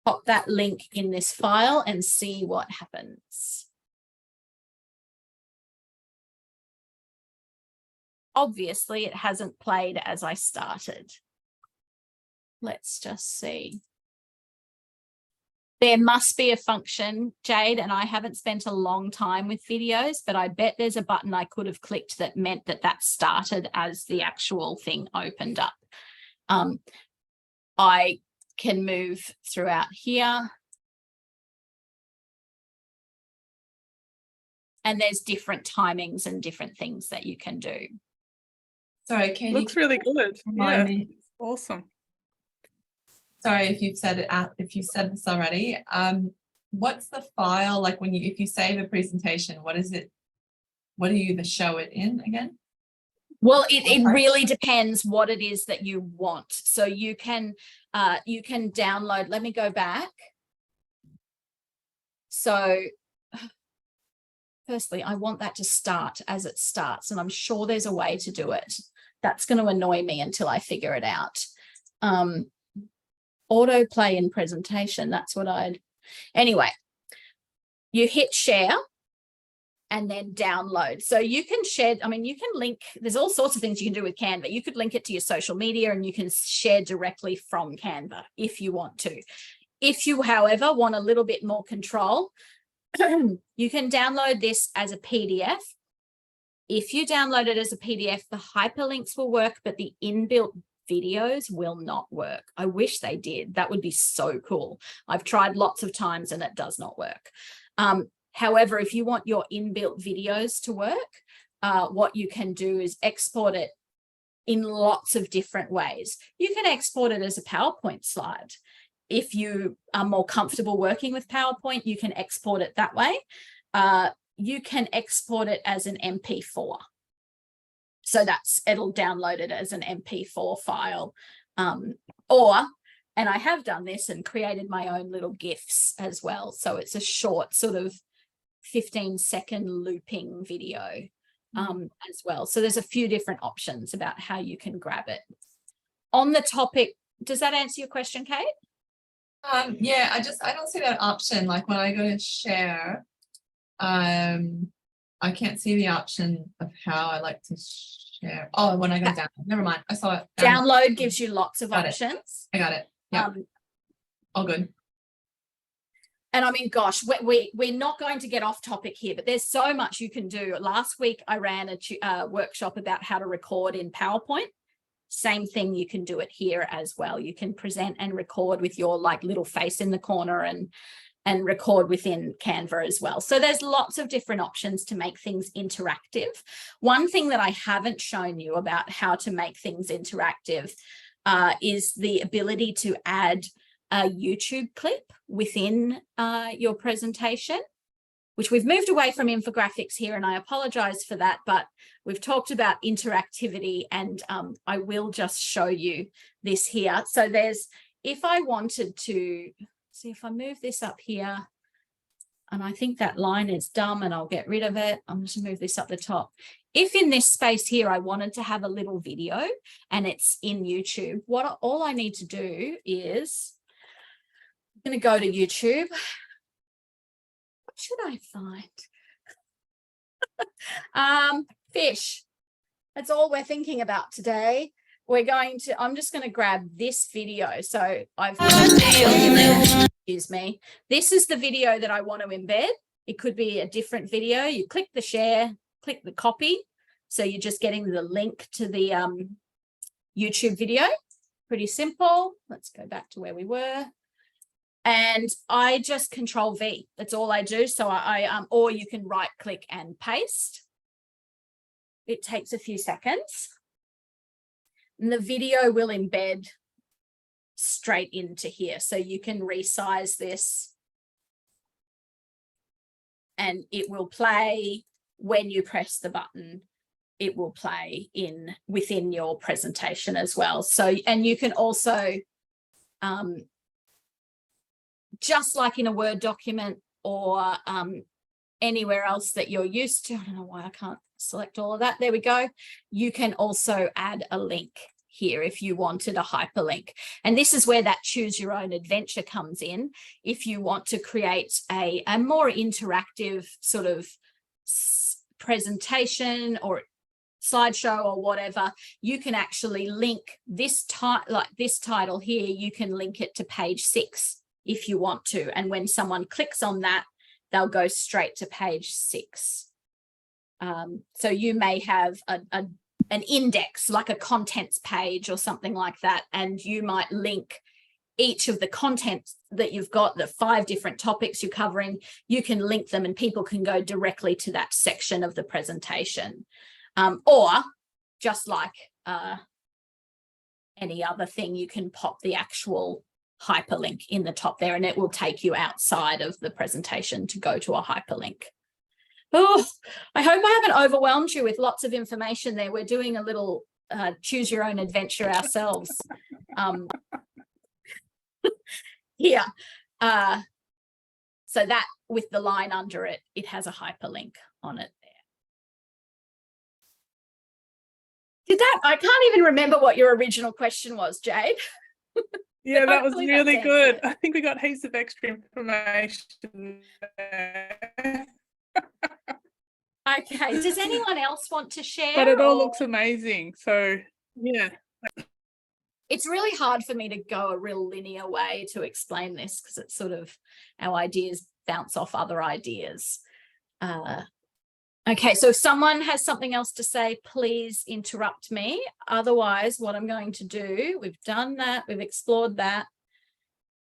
pop that link in this file and see what happens. Obviously, it hasn't played as I started. Let's just see. There must be a function, Jade, and I haven't spent a long time with videos, but I bet there's a button I could have clicked that meant that that started as the actual thing opened up. I can move throughout here. And there's different timings and different things that you can do. Sorry, Katie. Looks really good. Remind Yeah, me. awesome. Sorry if you've said it out, if you said this already. What's the file like when if you save a presentation? What is it? What do you show it in again? Well, it really depends what it is that you want. So you can download. Let me go back. So firstly, I want that to start as it starts, and I'm sure there's a way to do it. That's going to annoy me until I figure it out. Autoplay in presentation. That's what anyway, you hit share and then download. So you can share, I mean, you can link, there's all sorts of things you can do with Canva. You could link it to your social media and you can share directly from Canva if you want to. If you, however, want a little bit more control, you can download this as a PDF. If you download it as a PDF, the hyperlinks will work, but the inbuilt videos will not work. I wish they did. That would be so cool. I've tried lots of times and it does not work. However, if you want your inbuilt videos to work, what you can do is export it in lots of different ways. You can export it as a PowerPoint slide. If you are more comfortable working with PowerPoint, you can export it that way. You can export it as an MP4. So it'll download it as an MP4 file. And I have done this and created my own little GIFs as well. So it's a short sort of 15-second looping video as well. So there's a few different options about how you can grab it. On the topic, does that answer your question, Kate? Yeah, I don't see that option. Like when I go to share, I can't see the option of how I like to share. Oh, when I go down, never mind. I saw it. Download gives you lots of options. I got it. Yeah. All good. And I mean, gosh, we're not going to get off topic here, but there's so much you can do. Last week, I ran a workshop about how to record in PowerPoint. Same thing, you can do it here as well. You can present and record with your like little face in the corner and record within Canva as well. So there's lots of different options to make things interactive. One thing that I haven't shown you about how to make things interactive is the ability to add a YouTube clip within your presentation, which we've moved away from infographics here, and I apologize for that, but we've talked about interactivity, and I will just show you this here. So if I wanted to, see if I move this up here, and I think that line is dumb and I'll get rid of it. I'm going to move this up the top. If in this space here, I wanted to have a little video and it's in YouTube, all I need to do is, I'm going to go to YouTube. What should I find? Fish. That's all we're thinking about today. I'm just going to grab this video. So excuse me. This is the video that I want to embed. It could be a different video. You click the share, click the copy. So you're just getting the link to the YouTube video. Pretty simple. Let's go back to where we were. And I just Control V. That's all I do. So or you can right click and paste. It takes a few seconds. And the video will embed straight into here. So you can resize this and it will play when you press the button. It will play within your presentation as well. So, and you can also, just like in a Word document or anywhere else that you're used to, I don't know why I can't select all of that. There we go. You can also add a link here if you wanted a hyperlink. And this is where that choose your own adventure comes in. If you want to create a more interactive sort of presentation or slideshow or whatever, you can actually link this title here, you can link it to page 6 if you want to. And when someone clicks on that, they'll go straight to page 6. So you may have an index, like a contents page or something like that, and you might link each of the contents that you've got, the 5 different topics you're covering, you can link them and people can go directly to that section of the presentation. Or just like any other thing, you can pop the actual hyperlink in the top there and it will take you outside of the presentation to go to a hyperlink. Oh, I hope I haven't overwhelmed you with lots of information there. We're doing a little choose your own adventure ourselves here. So that with the line under it, it has a hyperlink on it there. I can't even remember what your original question was, Jade. Yeah, that was really good. I think we got heaps of extra information there. Okay, does anyone else want to share? But it all looks amazing. So, yeah. It's really hard for me to go a real linear way to explain this because it's sort of our ideas bounce off other ideas. Okay, so if someone has something else to say, please interrupt me. Otherwise, what I'm going to do, we've done that, we've explored that.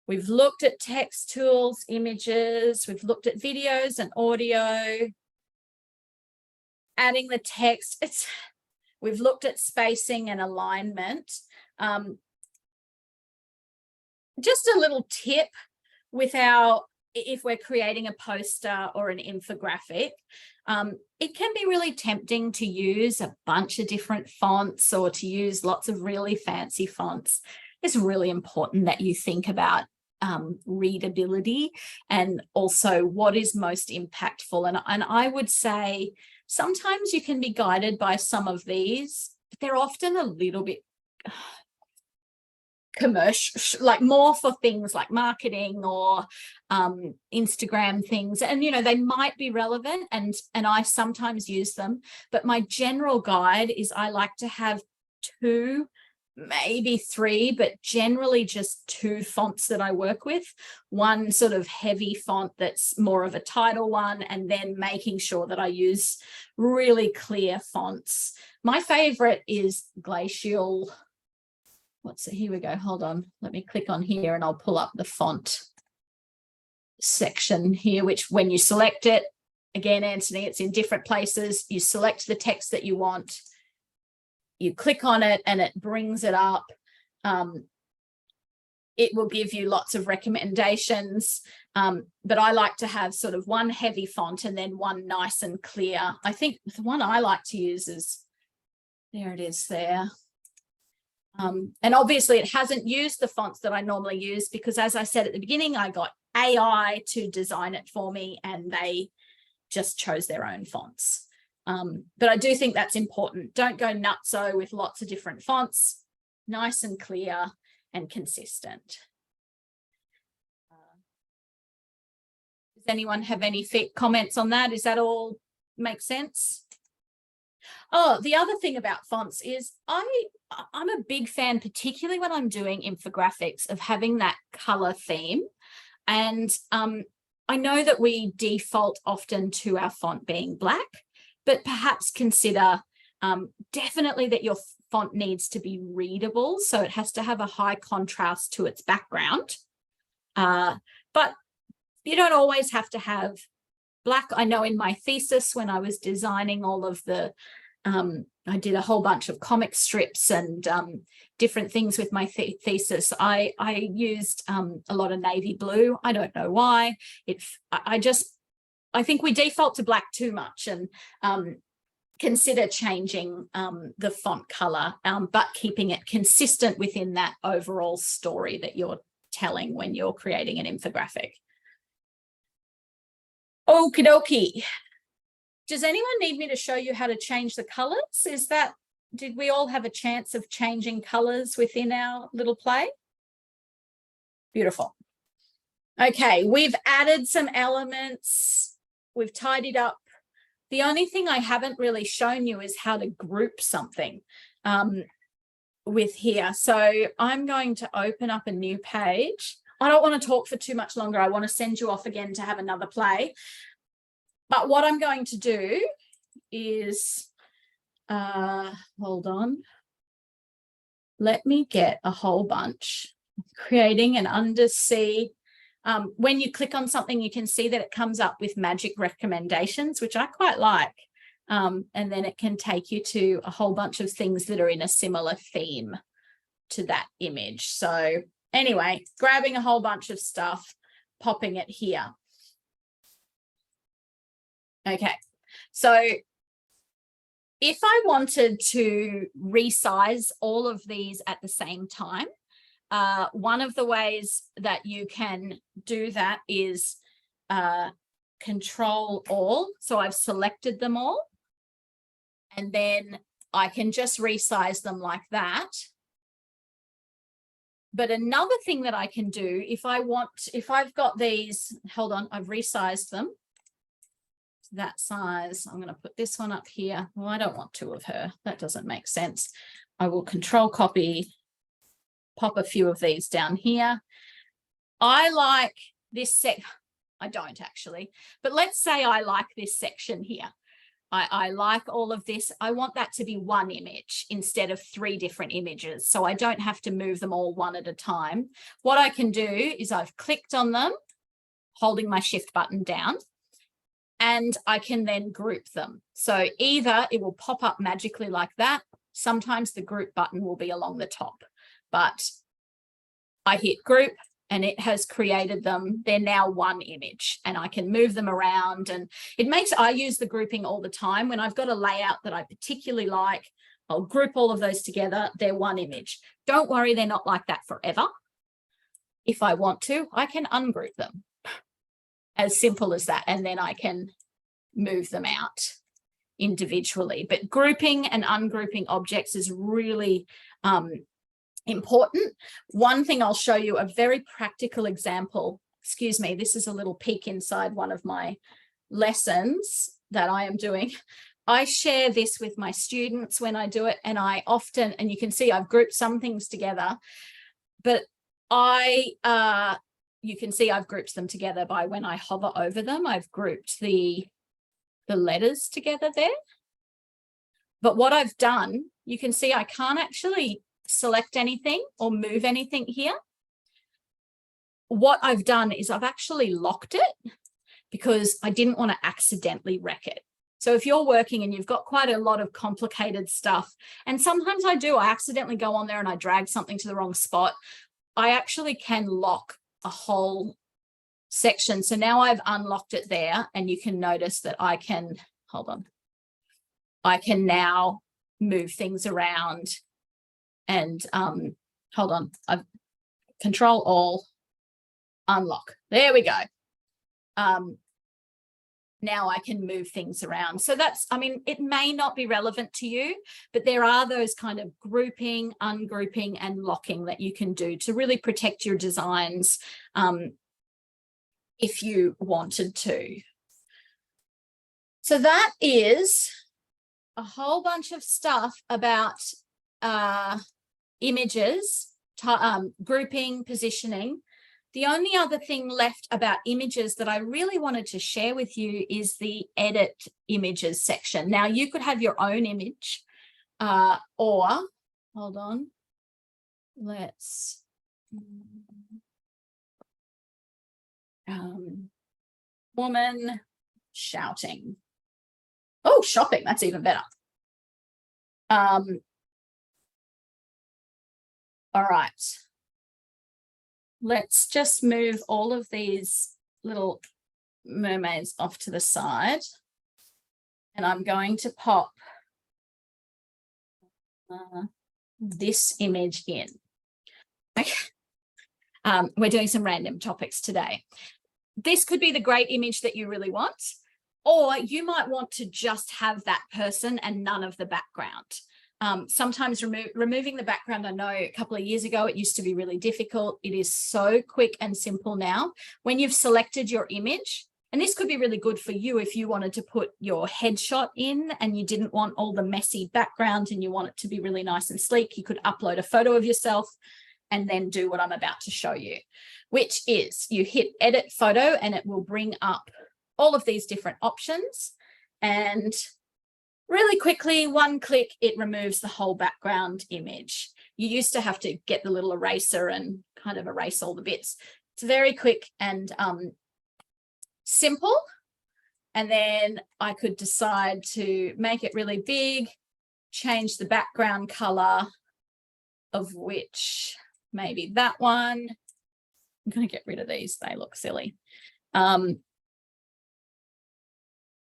We've looked at text tools, images, we've looked at videos and audio. Adding the text, we've looked at spacing and alignment. Just a little tip if we're creating a poster or an infographic, it can be really tempting to use a bunch of different fonts or to use lots of really fancy fonts. It's really important that you think about readability and also what is most impactful. And I would say sometimes you can be guided by some of these, but they're often a little bit commercial, like more for things like marketing or Instagram things. And, you know, they might be relevant and I sometimes use them, but my general guide is I like to have 2, maybe 3, but generally just 2 fonts that I work with. One sort of heavy font that's more of a title one, and then making sure that I use really clear fonts. My favorite is Glacial. Here we go. Hold on. Let me click on here and I'll pull up the font section here, which when you select it, again, Anthony, it's in different places. You select the text that you want. You click on it and it brings it up. It will give you lots of recommendations, but I like to have sort of one heavy font and then one nice and clear. I think the one I like to use is, there it is there. And obviously it hasn't used the fonts that I normally use because, as I said at the beginning, I got AI to design it for me and they just chose their own fonts. But I do think that's important. Don't go nutso with lots of different fonts. Nice and clear and consistent. Does anyone have any comments on that? Is that all make sense? Oh, the other thing about fonts is I'm a big fan, particularly when I'm doing infographics, of having that color theme. And I know that we default often to our font being black, but perhaps consider definitely that your font needs to be readable. So it has to have a high contrast to its background. But you don't always have to have black. I know in my thesis, when I was designing all of the, I did a whole bunch of comic strips and different things with my thesis. I used a lot of navy blue. I don't know why. I think we default to black too much, and consider changing the font color, but keeping it consistent within that overall story that you're telling when you're creating an infographic. Okie dokie. Does anyone need me to show you how to change the colors? Did we all have a chance of changing colors within our little play? Beautiful. Okay, we've added some elements. We've tidied up. The only thing I haven't really shown you is how to group something with here. So I'm going to open up a new page. I don't want to talk for too much longer. I want to send you off again to have another play. But what I'm going to do is, hold on. Let me get a whole bunch. Creating an undersea. When you click on something, you can see that it comes up with magic recommendations, which I quite like. And then it can take you to a whole bunch of things that are in a similar theme to that image. So anyway, grabbing a whole bunch of stuff, popping it here. Okay, so if I wanted to resize all of these at the same time, one of the ways that you can do that is Control All. So I've selected them all, and then I can just resize them like that. But another thing that I can do, if I've got these, hold on, I've resized them to that size. I'm going to put this one up here. Well, I don't want two of her. That doesn't make sense. I will Control Copy, pop a few of these down here. I like this I don't actually, but let's say I like this section here. I like all of this. I want that to be one image instead of 3 different images, so I don't have to move them all one at a time. What I can do is I've clicked on them, holding my Shift button down, and I can then group them. So either it will pop up magically like that. Sometimes the group button will be along the top, but I hit group and it has created them. They're now one image, and I can move them around, and I use the grouping all the time. When I've got a layout that I particularly like, I'll group all of those together. They're one image. Don't worry, they're not like that forever. If I want to, I can ungroup them. As simple as that. And then I can move them out individually. But grouping and ungrouping objects is really important. One thing I'll show you, a very practical example. Excuse me, this is a little peek inside one of my lessons that I am doing. I share this with my students when I do it, and I often, and you can see I've grouped some things together, but you can see I've grouped them together by when I hover over them. I've grouped the letters together there. But what I've done, you can see I can't actually select anything or move anything here. What I've done is I've actually locked it because I didn't want to accidentally wreck it. So if you're working and you've got quite a lot of complicated stuff, and sometimes I accidentally go on there and I drag something to the wrong spot, I actually can lock a whole section. So now I've unlocked it there, and you can notice that I can, hold on, I can now move things around. And hold on, I've Control All, unlock. There we go. Now I can move things around. So that's, I mean, it may not be relevant to you, but there are those kind of grouping, ungrouping, and locking that you can do to really protect your designs if you wanted to. So that is a whole bunch of stuff about images, grouping, positioning. The only other thing left about images that I really wanted to share with you is the edit images section. Now you could have your own image or, hold on, let's, woman shouting. Oh, shopping, that's even better. All right. Let's just move all of these little mermaids off to the side. And I'm going to pop this image in. Okay. We're doing some random topics today. This could be the great image that you really want, or you might want to just have that person and none of the background. Sometimes removing the background, I know a couple of years ago, it used to be really difficult. It is so quick and simple now. When you've selected your image, and this could be really good for you if you wanted to put your headshot in and you didn't want all the messy background and you want it to be really nice and sleek, you could upload a photo of yourself and then do what I'm about to show you, which is you hit edit photo and it will bring up all of these different options. And really quickly, one click, it removes the whole background image. You used to have to get the little eraser and kind of erase all the bits. It's very quick and simple. And then I could decide to make it really big, change the background color, of which maybe that one. I'm going to get rid of these. They look silly.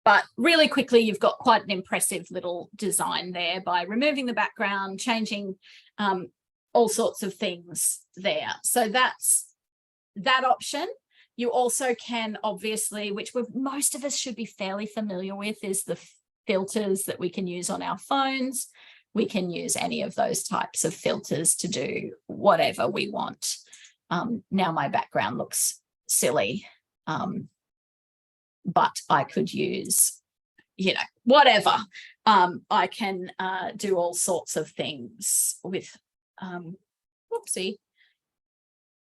But really quickly, you've got quite an impressive little design there by removing the background, changing all sorts of things there. So that's that option. You also can obviously, which most of us should be fairly familiar with, is the filters that we can use on our phones. We can use any of those types of filters to do whatever we want. Now my background looks silly. But I could use, you know, whatever. I can do all sorts of things with, whoopsie.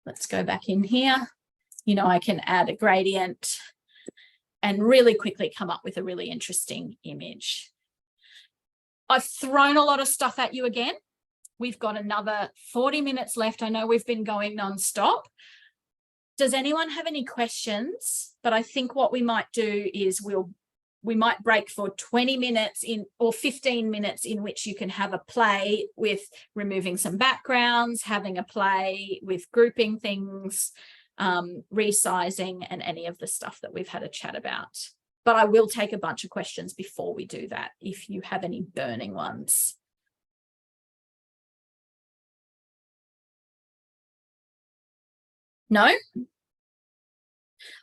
Let's go back in here. You know, I can add a gradient and really quickly come up with a really interesting image. I've thrown a lot of stuff at you again. We've got another 40 minutes left. I know we've been going nonstop. Does anyone have any questions? But I think what we might do is we might break for 20 minutes or 15 minutes in which you can have a play with removing some backgrounds, having a play with grouping things, resizing, and any of the stuff that we've had a chat about. But I will take a bunch of questions before we do that, if you have any burning ones. No?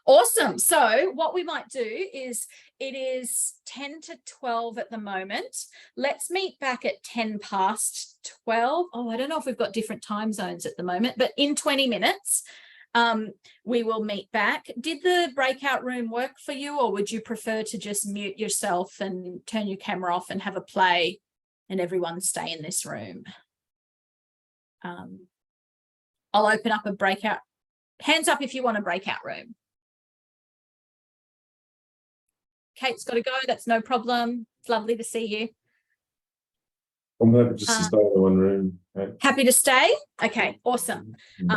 Awesome. So what we might do is, it is 10 to 12 at the moment. Let's meet back at 10 past 12. Oh, I don't know if we've got different time zones at the moment, but in 20 minutes, we will meet back. Did the breakout room work for you, or would you prefer to just mute yourself and turn your camera off and have a play and everyone stay in this room? I'll open up a breakout. Hands up if you want a breakout room. Kate's got to go. That's no problem. It's lovely to see you. I'm happy just to stay in the one room. Okay. Happy to stay? Okay, awesome.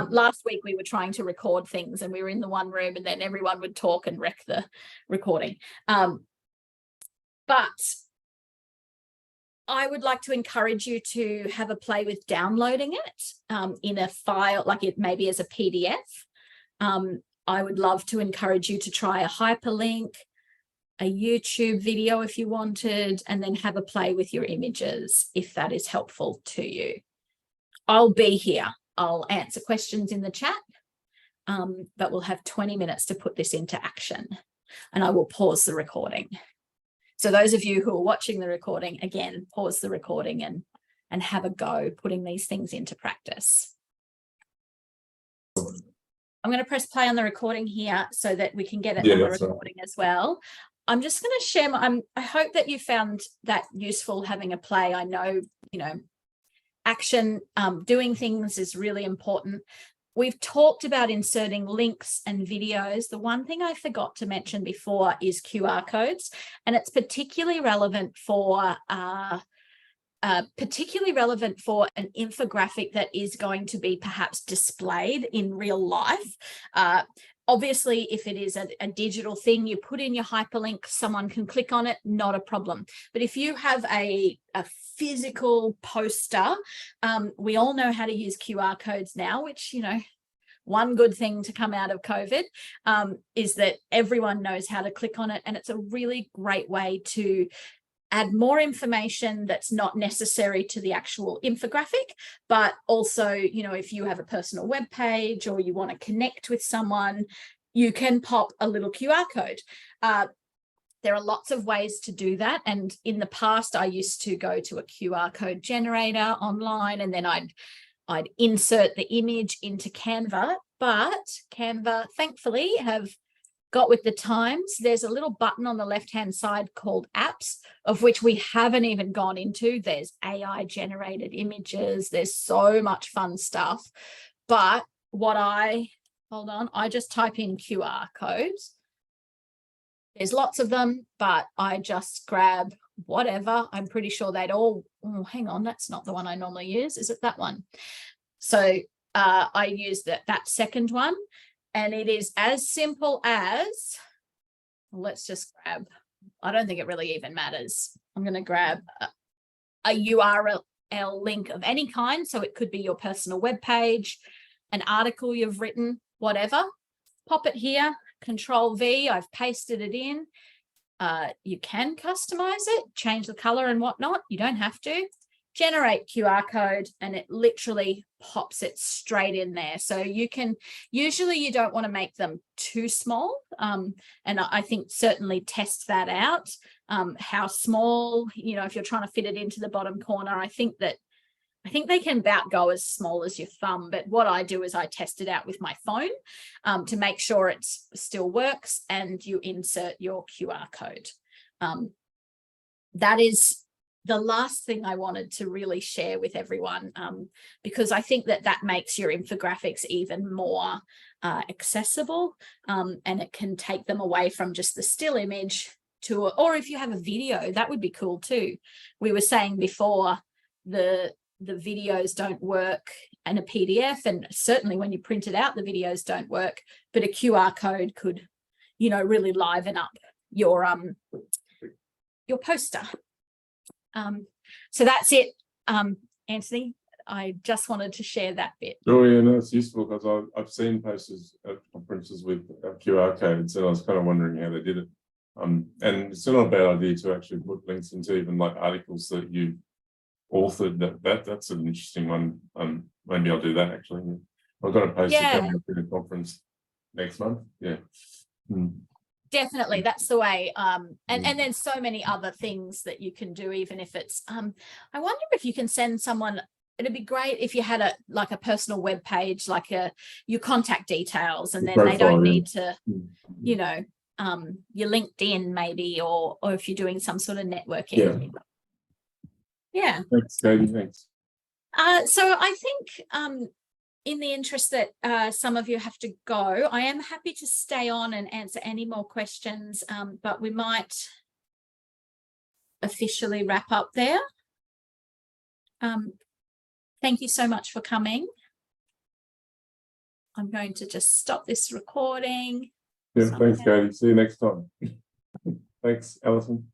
Last week we were trying to record things and we were in the one room and then everyone would talk and wreck the recording. But I would like to encourage you to have a play with downloading it in a file, like it maybe as a PDF. I would love to encourage you to try a hyperlink, a YouTube video if you wanted, and then have a play with your images if that is helpful to you. I'll be here. I'll answer questions in the chat, but we'll have 20 minutes to put this into action, and I will pause the recording. So those of you who are watching the recording, again, pause the recording and have a go putting these things into practice. I'm going to press play on the recording here so that we can get it Yeah, on the that's right. recording as well. I'm just going to share I hope that you found that useful having a play. I know, you know, action, doing things is really important. We've talked about inserting links and videos. The one thing I forgot to mention before is QR codes, and it's particularly relevant for an infographic that is going to be perhaps displayed in real life. Obviously, if it is a digital thing, you put in your hyperlink, someone can click on it, not a problem. But if you have a physical poster, we all know how to use QR codes now, which, you know, one good thing to come out of COVID is that everyone knows how to click on it. And it's a really great way to add more information that's not necessary to the actual infographic, but also, you know, if you have a personal web page or you want to connect with someone, you can pop a little QR code. There are lots of ways to do that. And in the past, I used to go to a QR code generator online, and then I'd insert the image into Canva, but Canva, thankfully, have got with the times. There's a little button on the left-hand side called apps, of which we haven't even gone into. There's AI generated images. There's so much fun stuff. But I just type in QR codes. There's lots of them, but I just grab whatever. I'm pretty sure they'd all, oh, hang on, that's not the one I normally use. Is it that one? So I use that second one. And it is as simple as, let's just grab, I don't think it really even matters. I'm going to grab a URL link of any kind. So it could be your personal web page, an article you've written, whatever. Pop it here, Control V, I've pasted it in. You can customize it, change the color and whatnot. You don't have to. Generate QR code, and it literally pops it straight in there. So you can, usually you don't want to make them too small. And I think certainly test that out. How small, you know, if you're trying to fit it into the bottom corner, I think they can about go as small as your thumb. But what I do is I test it out with my phone to make sure it still works, and you insert your QR code. That is the last thing I wanted to really share with everyone, because I think that makes your infographics even more accessible, and it can take them away from just the still image to, or if you have a video, that would be cool too. We were saying before, the videos don't work in a PDF, and certainly when you print it out, the videos don't work, but a QR code could, you know, really liven up your poster. So that's it, Anthony. I just wanted to share that bit. Oh yeah, no, it's useful because I've seen posters at conferences with QR codes, and I was kind of wondering how they did it. And it's not a bad idea to actually put links into even like articles that you authored. That's an interesting one. Maybe I'll do that actually. I've got a poster coming up in a conference next month. Yeah. Definitely, that's the way. And then so many other things that you can do, even if it's, I wonder if you can send someone, it'd be great if you had a personal web page, like your contact details, and then profile, they don't need to, you know, your LinkedIn maybe, or if you're doing some sort of networking. Yeah. Thanks, Katie. Thanks. So I think, in the interest that some of you have to go, I am happy to stay on and answer any more questions, but we might officially wrap up there. Thank you so much for coming. I'm going to just stop this recording. Yeah, thanks, Katie. See you next time. Thanks, Alison.